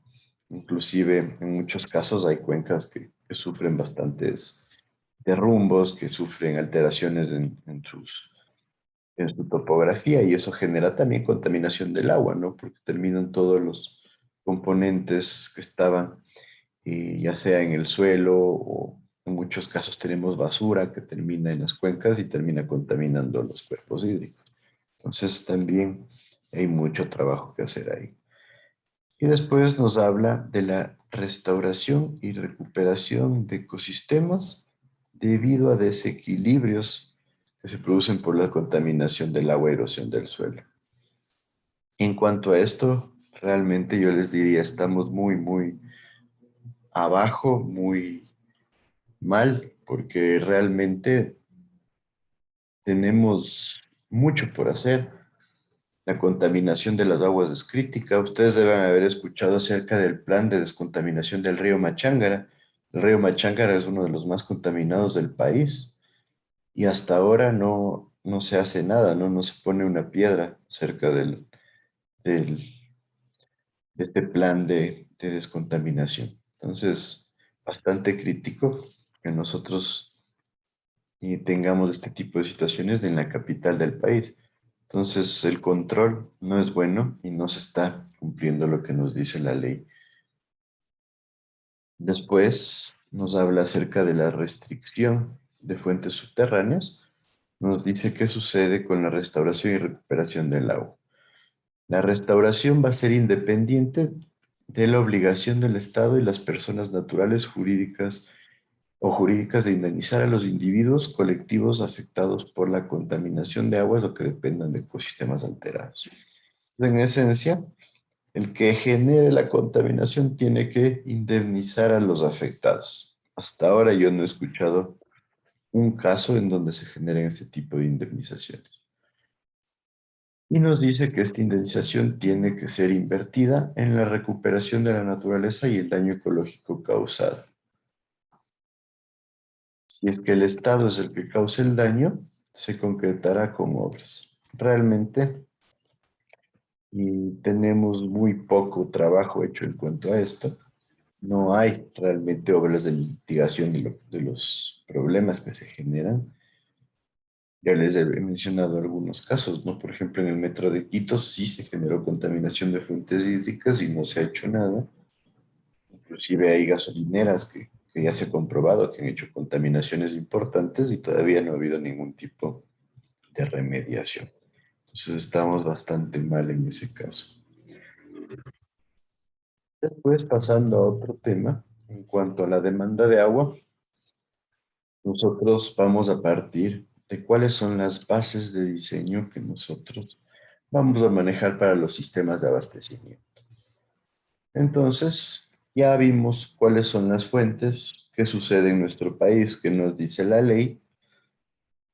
Inclusive en muchos casos hay cuencas que sufren bastantes derrumbos, que sufren alteraciones en su topografía y eso genera también contaminación del agua, ¿no? Porque terminan todos los componentes que estaban ya sea en el suelo o en muchos casos tenemos basura que termina en las cuencas y termina contaminando los cuerpos hídricos. Entonces también hay mucho trabajo que hacer ahí. Y después nos habla de la restauración y recuperación de ecosistemas debido a desequilibrios que se producen por la contaminación del agua y erosión del suelo. En cuanto a esto, realmente yo les diría, estamos muy abajo, muy mal, porque realmente tenemos mucho por hacer. La contaminación de las aguas es crítica. Ustedes deben haber escuchado acerca del plan de descontaminación del río Machángara. El río Machángara es uno de los más contaminados del país y hasta ahora no se hace nada, ¿no? No se pone una piedra cerca de este plan de descontaminación. Entonces, bastante crítico que nosotros tengamos este tipo de situaciones en la capital del país. Entonces, el control no es bueno y no se está cumpliendo lo que nos dice la ley. Después nos habla acerca de la restricción de fuentes subterráneas. Nos dice qué sucede con la restauración y recuperación del agua. La restauración va a ser independiente de la obligación del Estado y las personas naturales jurídicas de indemnizar a los individuos colectivos afectados por la contaminación de aguas o que dependan de ecosistemas alterados. En esencia, el que genere la contaminación tiene que indemnizar a los afectados. Hasta ahora yo no he escuchado un caso en donde se generen este tipo de indemnizaciones. Y nos dice que esta indemnización tiene que ser invertida en la recuperación de la naturaleza y el daño ecológico causado. Si es que el Estado es el que causa el daño, se concretará con obras. Realmente, y tenemos muy poco trabajo hecho en cuanto a esto. No hay realmente obras de mitigación de los problemas que se generan. Ya les he mencionado algunos casos, ¿no? Por ejemplo, en el metro de Quito sí se generó contaminación de fuentes hídricas y no se ha hecho nada. Inclusive hay gasolineras que ya se ha comprobado que han hecho contaminaciones importantes y todavía no ha habido ningún tipo de remediación. Entonces estamos bastante mal en ese caso. Después, pasando a otro tema, en cuanto a la demanda de agua, nosotros vamos a partir de cuáles son las bases de diseño que nosotros vamos a manejar para los sistemas de abastecimiento. Entonces, ya vimos cuáles son las fuentes, qué sucede en nuestro país, qué nos dice la ley.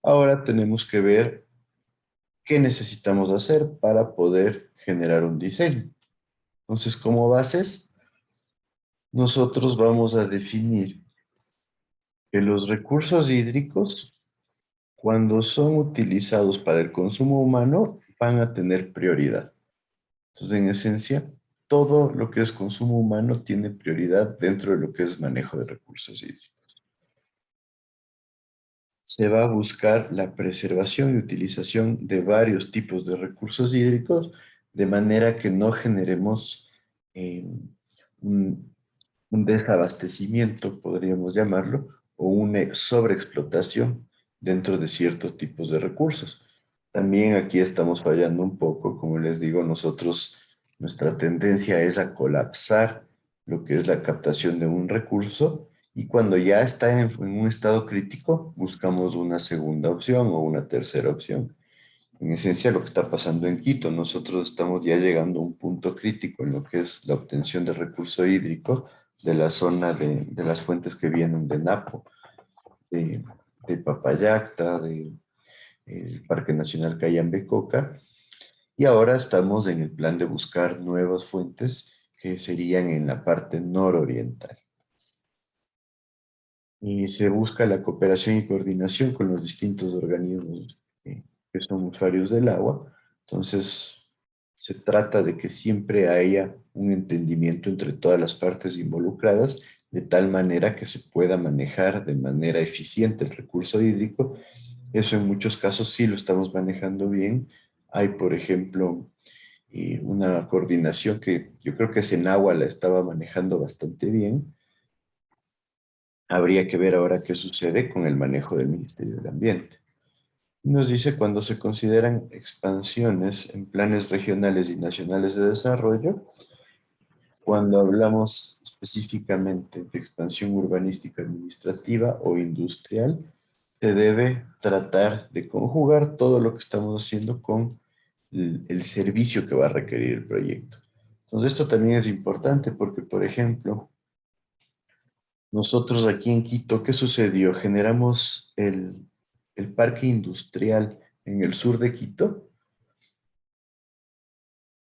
Ahora tenemos que ver qué necesitamos hacer para poder generar un diseño. Entonces, como bases, nosotros vamos a definir que los recursos hídricos, cuando son utilizados para el consumo humano, van a tener prioridad. Entonces, en esencia, todo lo que es consumo humano tiene prioridad dentro de lo que es manejo de recursos hídricos. Se va a buscar la preservación y utilización de varios tipos de recursos hídricos, de manera que no generemos un desabastecimiento, podríamos llamarlo, o una sobreexplotación dentro de ciertos tipos de recursos. También aquí estamos fallando un poco, como les digo, nuestra tendencia es a colapsar lo que es la captación de un recurso y cuando ya está en un estado crítico, buscamos una segunda opción o una tercera opción. En esencia, lo que está pasando en Quito, nosotros estamos ya llegando a un punto crítico en lo que es la obtención de recurso hídrico de la zona de las fuentes que vienen de Napo, de Papayacta, del Parque Nacional Cayambe-Coca, Y ahora estamos en el plan de buscar nuevas fuentes que serían en la parte nororiental. Y se busca la cooperación y coordinación con los distintos organismos que son usuarios del agua. Entonces, se trata de que siempre haya un entendimiento entre todas las partes involucradas, de tal manera que se pueda manejar de manera eficiente el recurso hídrico. Eso en muchos casos sí lo estamos manejando bien. Hay, por ejemplo, una coordinación que yo creo que Senagua la estaba manejando bastante bien. Habría que ver ahora qué sucede con el manejo del Ministerio del Ambiente. Nos dice cuando se consideran expansiones en planes regionales y nacionales de desarrollo, cuando hablamos específicamente de expansión urbanística administrativa o industrial, se debe tratar de conjugar todo lo que estamos haciendo con el servicio que va a requerir el proyecto. Entonces, esto también es importante porque, por ejemplo, nosotros aquí en Quito, ¿qué sucedió? Generamos el parque industrial en el sur de Quito,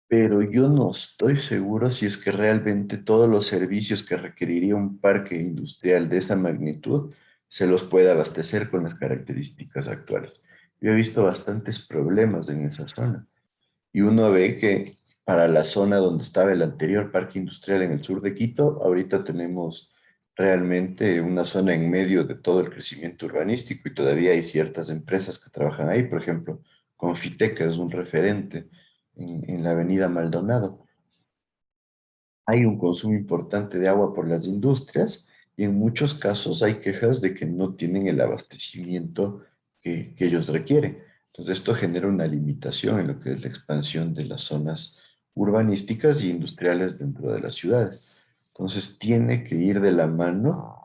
pero yo no estoy seguro si es que realmente todos los servicios que requeriría un parque industrial de esa magnitud se los puede abastecer con las características actuales. Yo he visto bastantes problemas en esa zona y uno ve que para la zona donde estaba el anterior parque industrial en el sur de Quito, ahorita tenemos realmente una zona en medio de todo el crecimiento urbanístico y todavía hay ciertas empresas que trabajan ahí, por ejemplo, Confiteca es un referente en la avenida Maldonado. Hay un consumo importante de agua por las industrias y en muchos casos hay quejas de que no tienen el abastecimiento que ellos requieren. Entonces esto genera una limitación en lo que es la expansión de las zonas urbanísticas y industriales dentro de las ciudades. Entonces tiene que ir de la mano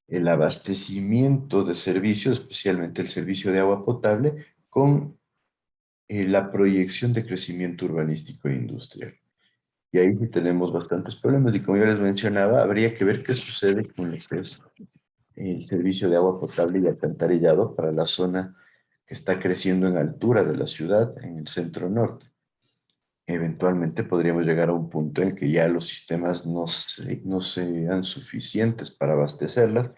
el abastecimiento de servicios, especialmente el servicio de agua potable, con la proyección de crecimiento urbanístico e industrial. Y ahí sí tenemos bastantes problemas y como yo les mencionaba, habría que ver qué sucede con lo que es el servicio de agua potable y alcantarillado para la zona que está creciendo en altura de la ciudad, en el centro norte. Eventualmente podríamos llegar a un punto en que ya los sistemas no sean suficientes para abastecerlas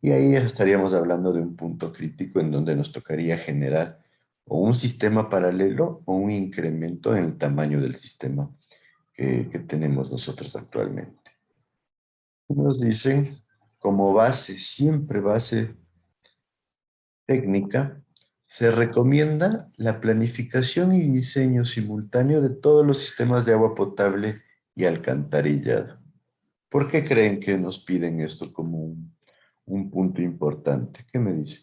y ahí ya estaríamos hablando de un punto crítico en donde nos tocaría generar o un sistema paralelo o un incremento en el tamaño del sistema que tenemos nosotros actualmente. Nos dicen, como base, siempre base técnica, se recomienda la planificación y diseño simultáneo de todos los sistemas de agua potable y alcantarillado. ¿Por qué creen que nos piden esto como un punto importante? ¿Qué me dice?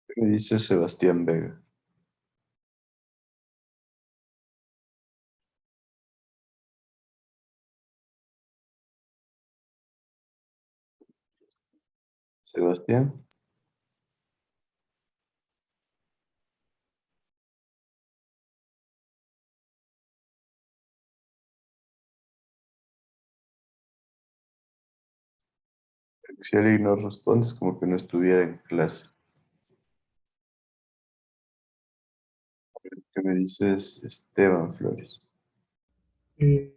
¿Qué me dice Sebastián Vega? Sebastián. Si alguien no responde, es como que no estuviera en clase. ¿Qué me dices, Esteban Flores? Eh,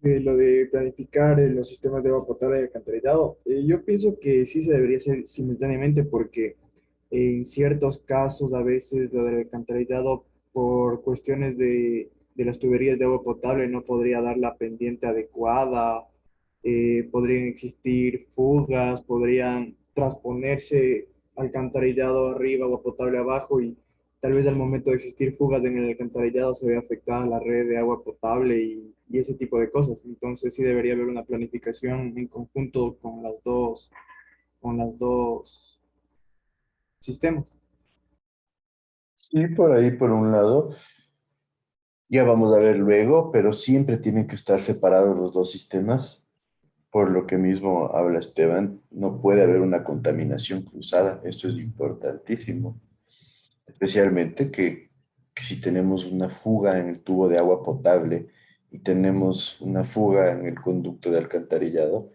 de lo de planificar los sistemas de agua potable y alcantarillado, yo pienso que sí se debería hacer simultáneamente porque en ciertos casos a veces lo del alcantarillado por cuestiones de las tuberías de agua potable no podría dar la pendiente adecuada, podrían existir fugas, podrían transponerse alcantarillado arriba, agua potable abajo y tal vez al momento de existir fugas en el alcantarillado se ve afectada la red de agua potable y ese tipo de cosas. Entonces sí debería haber una planificación en conjunto con las dos sistemas. Sí, por ahí, por un lado. Ya vamos a ver luego, pero siempre tienen que estar separados los dos sistemas. Por lo que mismo habla Esteban, no puede haber una contaminación cruzada. Esto es importantísimo. Especialmente que si tenemos una fuga en el tubo de agua potable y tenemos una fuga en el conducto de alcantarillado,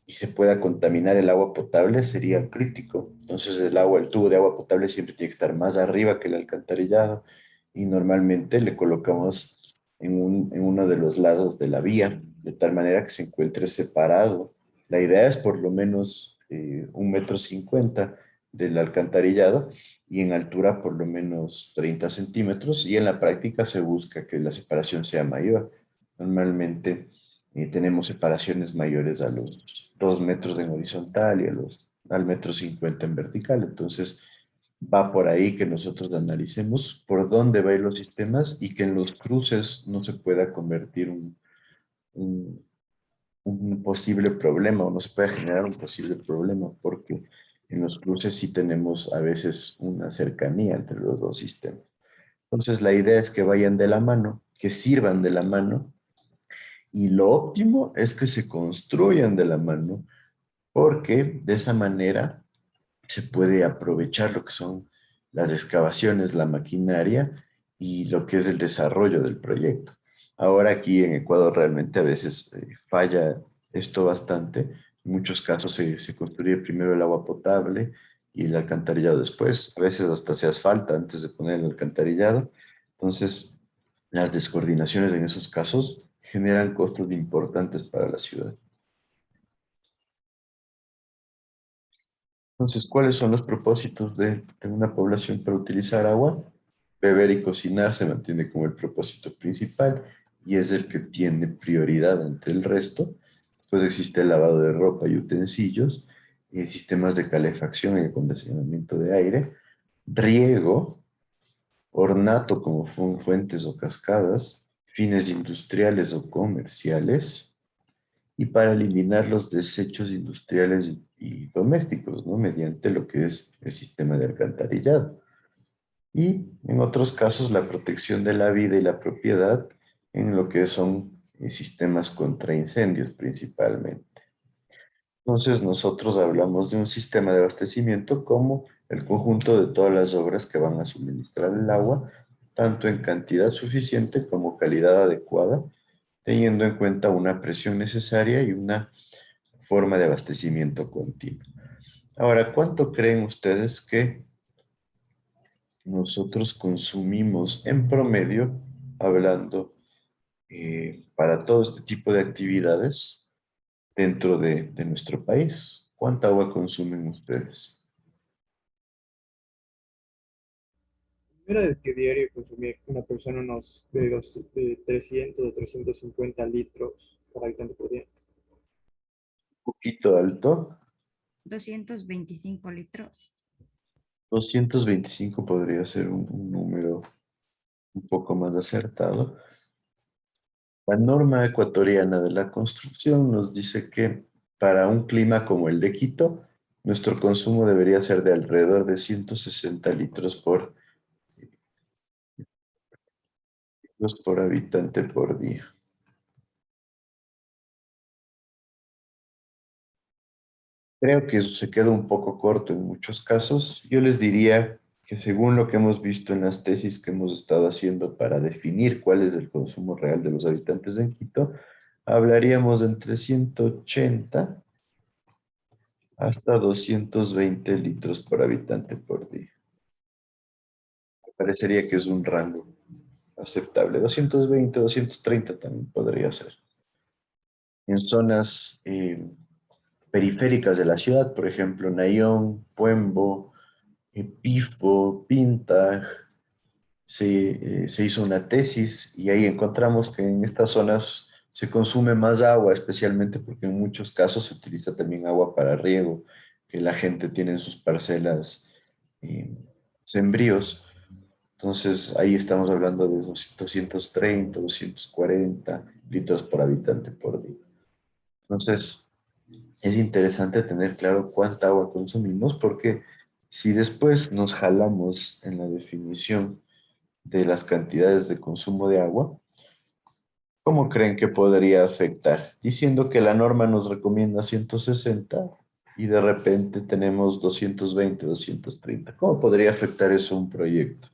y se pueda contaminar el agua potable sería crítico. Entonces el tubo de agua potable siempre tiene que estar más arriba que el alcantarillado y normalmente le colocamos en uno de los lados de la vía, de tal manera que se encuentre separado. La idea es por lo menos 1,50 m del alcantarillado y en altura por lo menos 30 centímetros y en la práctica se busca que la separación sea mayor. Normalmente tenemos separaciones mayores a los 2 metros en horizontal y al 1,50 m en vertical. Entonces, va por ahí que nosotros analicemos por dónde van los sistemas y que en los cruces no se pueda convertir un, un posible problema o no se pueda generar un posible problema, porque en los cruces sí tenemos a veces una cercanía entre los dos sistemas. Entonces, la idea es que vayan de la mano, que sirvan de la mano y lo óptimo es que se construyan de la mano porque de esa manera se puede aprovechar lo que son las excavaciones, la maquinaria y lo que es el desarrollo del proyecto. Ahora aquí en Ecuador realmente a veces falla esto bastante. En muchos casos se construye primero el agua potable y el alcantarillado después. A veces hasta se asfalta antes de poner el alcantarillado. Entonces, las descoordinaciones en esos casos generan costos importantes para la ciudad. Entonces, ¿cuáles son los propósitos de una población para utilizar agua? Beber y cocinar se mantiene como el propósito principal y es el que tiene prioridad ante el resto. Después existe el lavado de ropa y utensilios, sistemas de calefacción y acondicionamiento de aire, riego, ornato como fuentes o cascadas, fines industriales o comerciales, y para eliminar los desechos industriales y domésticos, ¿no? Mediante lo que es el sistema de alcantarillado. Y en otros casos, la protección de la vida y la propiedad en lo que son sistemas contra incendios principalmente. Entonces, nosotros hablamos de un sistema de abastecimiento como el conjunto de todas las obras que van a suministrar el agua, tanto en cantidad suficiente como calidad adecuada, teniendo en cuenta una presión necesaria y una forma de abastecimiento continuo. Ahora, ¿cuánto creen ustedes que nosotros consumimos en promedio, hablando para todo este tipo de actividades dentro de nuestro país? ¿Cuánta agua consumen ustedes? Era de que diario consumía una persona unos de 300 o 350 litros por habitante por día. Un poquito alto. 225 litros. 225 podría ser un número un poco más acertado. La norma ecuatoriana de la construcción nos dice que para un clima como el de Quito, nuestro consumo debería ser de alrededor de 160 litros por habitante por día. Creo que eso se queda un poco corto en muchos casos. Yo les diría que según lo que hemos visto en las tesis que hemos estado haciendo para definir cuál es el consumo real de los habitantes en Quito, hablaríamos de entre 180 hasta 220 litros por habitante por día. Me parecería que es un rango aceptable. 220, 230 también podría ser. En zonas periféricas de la ciudad, por ejemplo, Nayón, Puembo, Pifo, Pinta, se hizo una tesis y ahí encontramos que en estas zonas se consume más agua, especialmente porque en muchos casos se utiliza también agua para riego, que la gente tiene en sus parcelas sembríos. Entonces ahí estamos hablando de 230, 240 litros por habitante por día. Entonces es interesante tener claro cuánta agua consumimos porque si después nos jalamos en la definición de las cantidades de consumo de agua, ¿cómo creen que podría afectar? Diciendo que la norma nos recomienda 160 y de repente tenemos 220, 230. ¿Cómo podría afectar eso a un proyecto?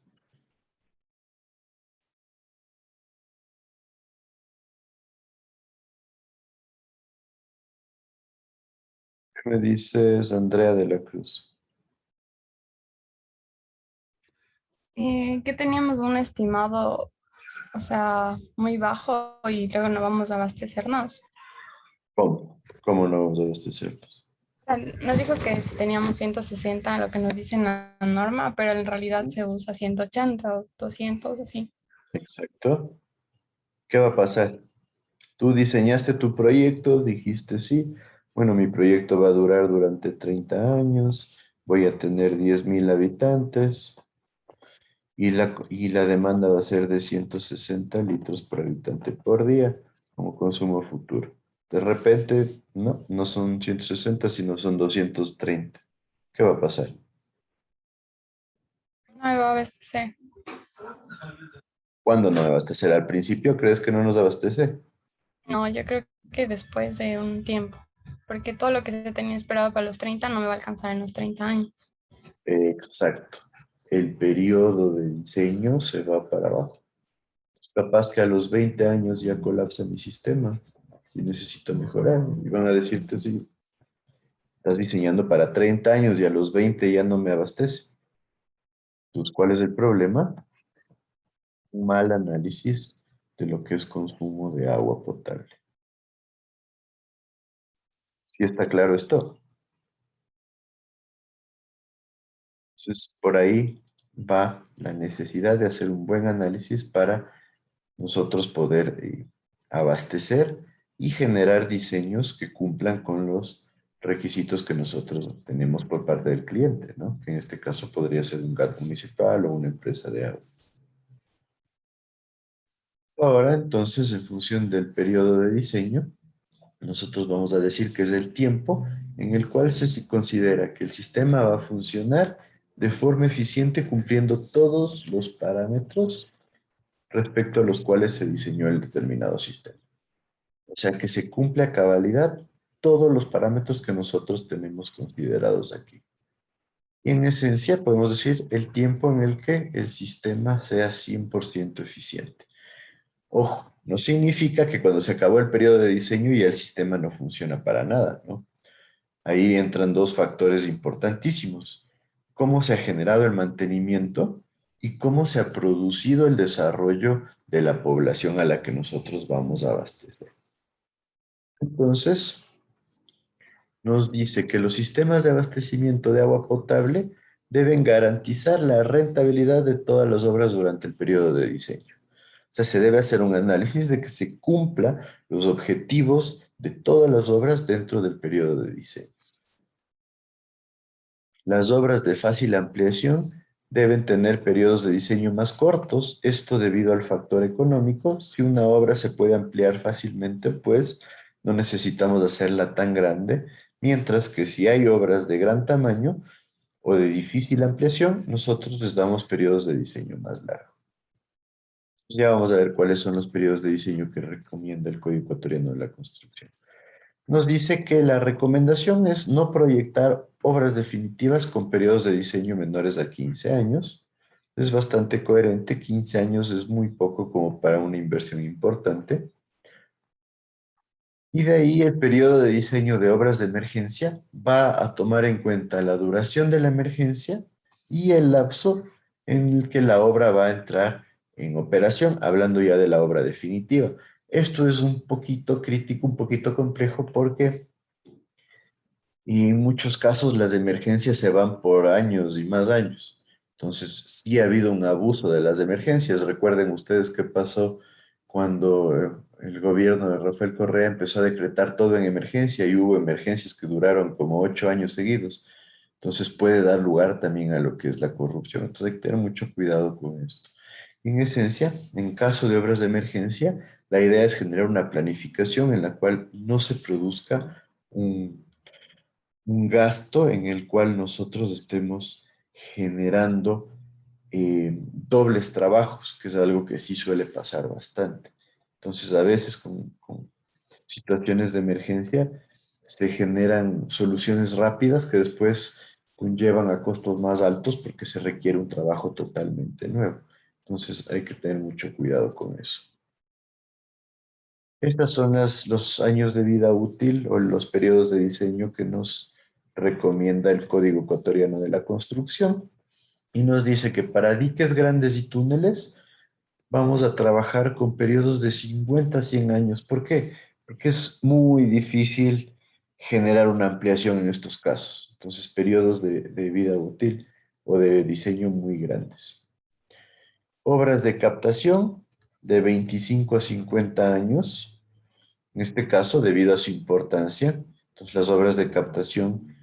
Me dices Andrea de la Cruz. Que teníamos un estimado, o sea, muy bajo y luego no vamos a abastecernos. ¿Cómo? ¿Cómo no vamos a abastecerlos? O sea, nos dijo que teníamos 160, lo que nos dice en la norma, pero en realidad se usa 180 o 200, así. Exacto. ¿Qué va a pasar? Tú diseñaste tu proyecto, dijiste sí. Bueno, mi proyecto va a durar durante 30 años, voy a tener 10.000 habitantes y la demanda va a ser de 160 litros por habitante por día como consumo futuro. De repente, no son 160, sino son 230. ¿Qué va a pasar? No me va a abastecer. ¿Cuándo no me abastecer? ¿Al principio crees que no nos abastece? No, yo creo que después de un tiempo, porque todo lo que se tenía esperado para los 30 no me va a alcanzar en los 30 años. Exacto. El periodo de diseño se va para abajo. Es capaz que a los 20 años ya colapsa mi sistema y necesito mejorar. Y van a decirte, sí, estás diseñando para 30 años y a los 20 ya no me abastece. Entonces, ¿cuál es el problema? Un mal análisis de lo que es consumo de agua potable. ¿Sí está claro esto? Entonces, por ahí va la necesidad de hacer un buen análisis para nosotros poder abastecer y generar diseños que cumplan con los requisitos que nosotros tenemos por parte del cliente, ¿no? Que en este caso podría ser un GAT municipal o una empresa de agua. Ahora, entonces, en función del periodo de diseño, nosotros vamos a decir que es el tiempo en el cual se considera que el sistema va a funcionar de forma eficiente cumpliendo todos los parámetros respecto a los cuales se diseñó el determinado sistema. O sea, que se cumple a cabalidad todos los parámetros que nosotros tenemos considerados aquí. Y en esencia, podemos decir el tiempo en el que el sistema sea 100% eficiente. Ojo, no significa que cuando se acabó el periodo de diseño ya el sistema no funciona para nada, ¿no? Ahí entran dos factores importantísimos. Cómo se ha generado el mantenimiento y cómo se ha producido el desarrollo de la población a la que nosotros vamos a abastecer. Entonces, nos dice que los sistemas de abastecimiento de agua potable deben garantizar la rentabilidad de todas las obras durante el periodo de diseño. O sea, se debe hacer un análisis de que se cumplan los objetivos de todas las obras dentro del periodo de diseño. Las obras de fácil ampliación deben tener periodos de diseño más cortos, esto debido al factor económico. Si una obra se puede ampliar fácilmente, pues no necesitamos hacerla tan grande, mientras que si hay obras de gran tamaño o de difícil ampliación, nosotros les damos periodos de diseño más largos. Ya vamos a ver cuáles son los periodos de diseño que recomienda el Código Ecuatoriano de la Construcción. Nos dice que la recomendación es no proyectar obras definitivas con periodos de diseño menores a 15 años. Es bastante coherente, 15 años es muy poco como para una inversión importante. Y de ahí el periodo de diseño de obras de emergencia va a tomar en cuenta la duración de la emergencia y el lapso en el que la obra va a entrar en operación, hablando ya de la obra definitiva. Esto es un poquito crítico, un poquito complejo porque en muchos casos las emergencias se van por años y más años. Entonces, sí ha habido un abuso de las emergencias. Recuerden ustedes qué pasó cuando el gobierno de Rafael Correa empezó a decretar todo en emergencia y hubo emergencias que duraron como 8 años seguidos. Entonces puede dar lugar también a lo que es la corrupción. Entonces hay que tener mucho cuidado con esto. En esencia, en caso de obras de emergencia, la idea es generar una planificación en la cual no se produzca un gasto en el cual nosotros estemos generando dobles trabajos, que es algo que sí suele pasar bastante. Entonces, a veces con situaciones de emergencia se generan soluciones rápidas que después conllevan a costos más altos porque se requiere un trabajo totalmente nuevo. Entonces, hay que tener mucho cuidado con eso. Estas son los años de vida útil o los periodos de diseño que nos recomienda el Código Ecuatoriano de la Construcción y nos dice que para diques grandes y túneles vamos a trabajar con periodos de 50 a 100 años. ¿Por qué? Porque es muy difícil generar una ampliación en estos casos. Entonces, periodos de vida útil o de diseño muy grandes. Obras de captación de 25 a 50 años, en este caso, debido a su importancia. Entonces, las obras de captación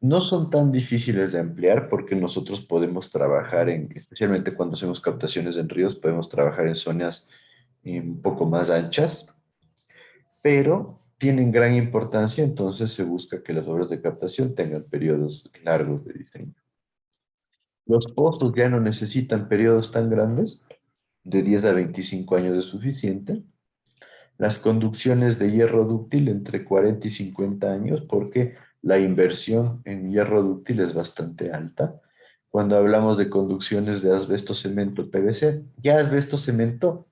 no son tan difíciles de ampliar porque nosotros podemos trabajar especialmente cuando hacemos captaciones en ríos, podemos trabajar en zonas un poco más anchas, pero tienen gran importancia, entonces se busca que las obras de captación tengan periodos largos de diseño. Los pozos ya no necesitan periodos tan grandes, de 10 a 25 años es suficiente. Las conducciones de hierro dúctil entre 40 y 50 años, porque la inversión en hierro dúctil es bastante alta. Cuando hablamos de conducciones de asbesto, cemento, PVC, ya asbesto, cemento,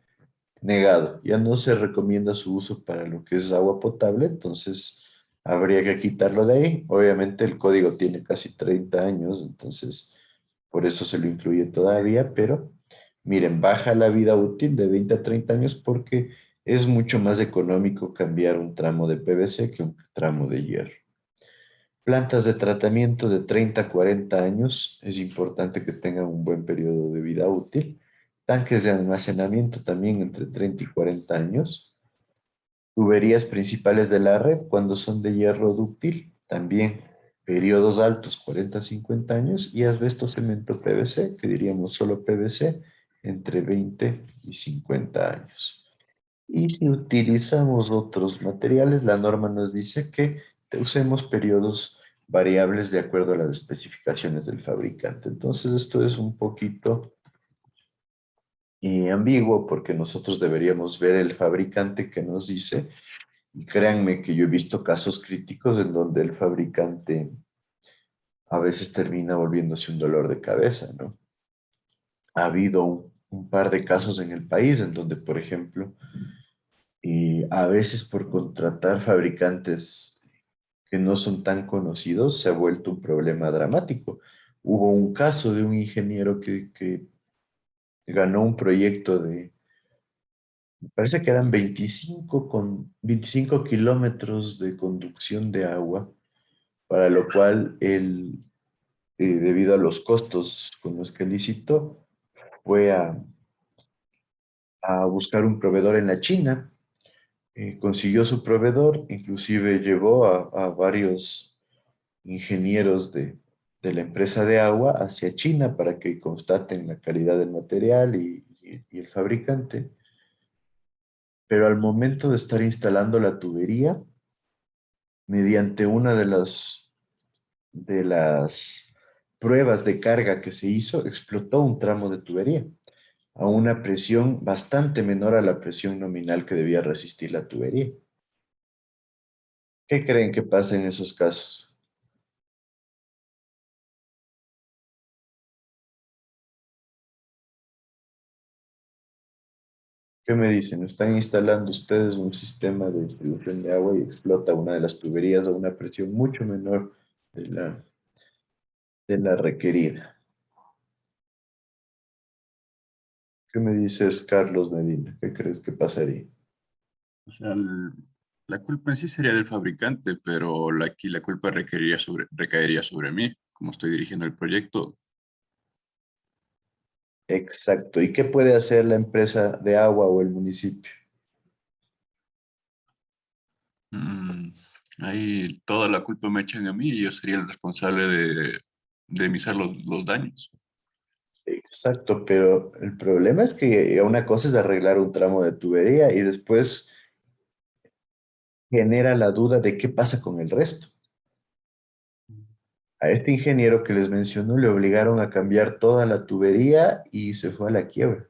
negado. Ya no se recomienda su uso para lo que es agua potable, entonces habría que quitarlo de ahí. Obviamente el código tiene casi 30 años, entonces por eso se lo incluye todavía, pero miren, baja la vida útil de 20 a 30 años porque es mucho más económico cambiar un tramo de PVC que un tramo de hierro. Plantas de tratamiento de 30 a 40 años, es importante que tengan un buen periodo de vida útil. Tanques de almacenamiento también entre 30 y 40 años. Tuberías principales de la red, cuando son de hierro dúctil, también periodos altos, 40 a 50 años. Y asbesto, cemento, PVC, que diríamos solo PVC, entre 20 y 50 años. Y si utilizamos otros materiales, la norma nos dice que usemos periodos variables de acuerdo a las especificaciones del fabricante. Entonces esto es un poquito ambiguo porque nosotros deberíamos ver el fabricante que nos dice, y créanme que yo he visto casos críticos en donde el fabricante a veces termina volviéndose un dolor de cabeza, ¿no? Ha habido un par de casos en el país en donde, por ejemplo, a veces por contratar fabricantes que no son tan conocidos se ha vuelto un problema dramático. Hubo un caso de un ingeniero que ganó un proyecto de, me parece que eran 25 kilómetros de conducción de agua, para lo cual él, debido a los costos con los que licitó, fue a buscar un proveedor en la China. Consiguió su proveedor, inclusive llevó a varios ingenieros de la empresa de agua hacia China para que constaten la calidad del material y el fabricante. Pero al momento de estar instalando la tubería, mediante una de las pruebas de carga que se hizo, explotó un tramo de tubería a una presión bastante menor a la presión nominal que debía resistir la tubería. ¿Qué creen que pasa en esos casos? ¿Qué me dicen? Están instalando ustedes un sistema de distribución de agua y explota una de las tuberías a una presión mucho menor de la requerida. ¿Qué me dices, Carlos Medina? ¿Qué crees que pasaría? O sea, la culpa en sí sería del fabricante, pero aquí la culpa recaería sobre mí, como estoy dirigiendo el proyecto. Exacto. ¿Y qué puede hacer la empresa de agua o el municipio? Ahí toda la culpa me echan a mí y yo sería el responsable de minimizar los daños. Exacto, pero el problema es que una cosa es arreglar un tramo de tubería y después genera la duda de qué pasa con el resto. A este ingeniero que les mencionó le obligaron a cambiar toda la tubería y se fue a la quiebra.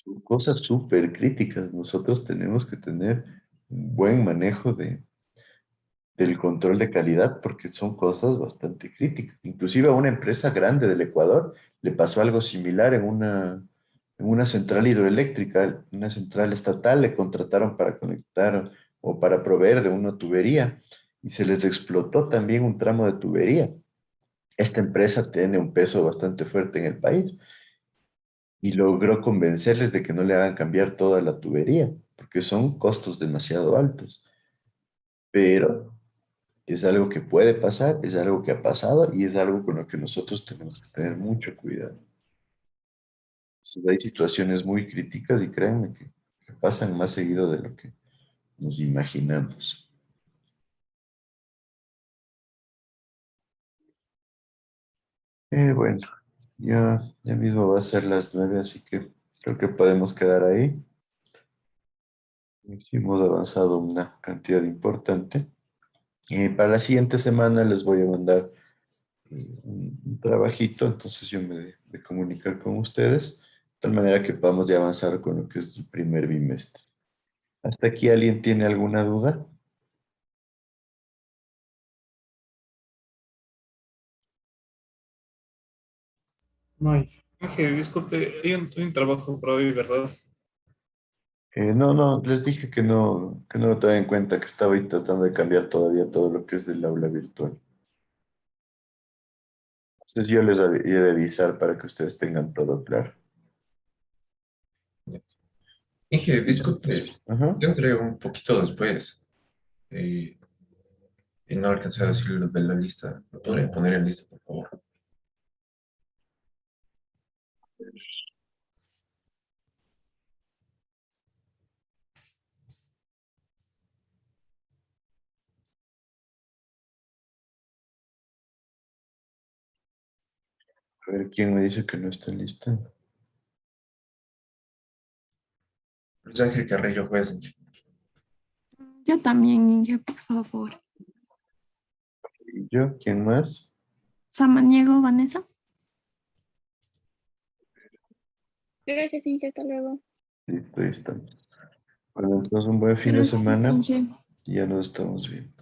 Son cosas súper críticas. Nosotros tenemos que tener un buen manejo del control de calidad porque son cosas bastante críticas. Inclusive a una empresa grande del Ecuador le pasó algo similar en una central hidroeléctrica, una central estatal, le contrataron para conectar o para proveer de una tubería y se les explotó también un tramo de tubería. Esta empresa tiene un peso bastante fuerte en el país y logró convencerles de que no le hagan cambiar toda la tubería, porque son costos demasiado altos. Pero es algo que puede pasar, es algo que ha pasado y es algo con lo que nosotros tenemos que tener mucho cuidado. Entonces, hay situaciones muy críticas y créanme que pasan más seguido de lo que nos imaginamos. Bueno, ya mismo va a ser las 9, así que creo que podemos quedar ahí. Hemos avanzado una cantidad importante. Para la siguiente semana les voy a mandar un trabajito, entonces yo me de comunicar con ustedes, de tal manera que podamos ya avanzar con lo que es el primer bimestre. ¿Hasta aquí alguien tiene alguna duda? No hay. Ángel, disculpe, hay un trabajo por hoy, ¿verdad? No, les dije que no lo tengan en cuenta, que estaba ahí tratando de cambiar todavía todo lo que es del aula virtual. Entonces yo les he de avisar para que ustedes tengan todo claro. Inge, disculpe, Ajá. yo entré un poquito después eh, y no alcancé a decir lo de la lista. ¿Lo podría poner en lista, por favor? A ver, ¿quién me dice que no está lista? Luis Ángel Carrillo Juez. Yo también, Inge, por favor. ¿Y yo? ¿Quién más? Samaniego, Vanessa. Gracias, Inge, hasta luego. Listo, ahí estamos. Bueno, entonces un buen fin de Gracias, semana Inge. y ya nos estamos viendo.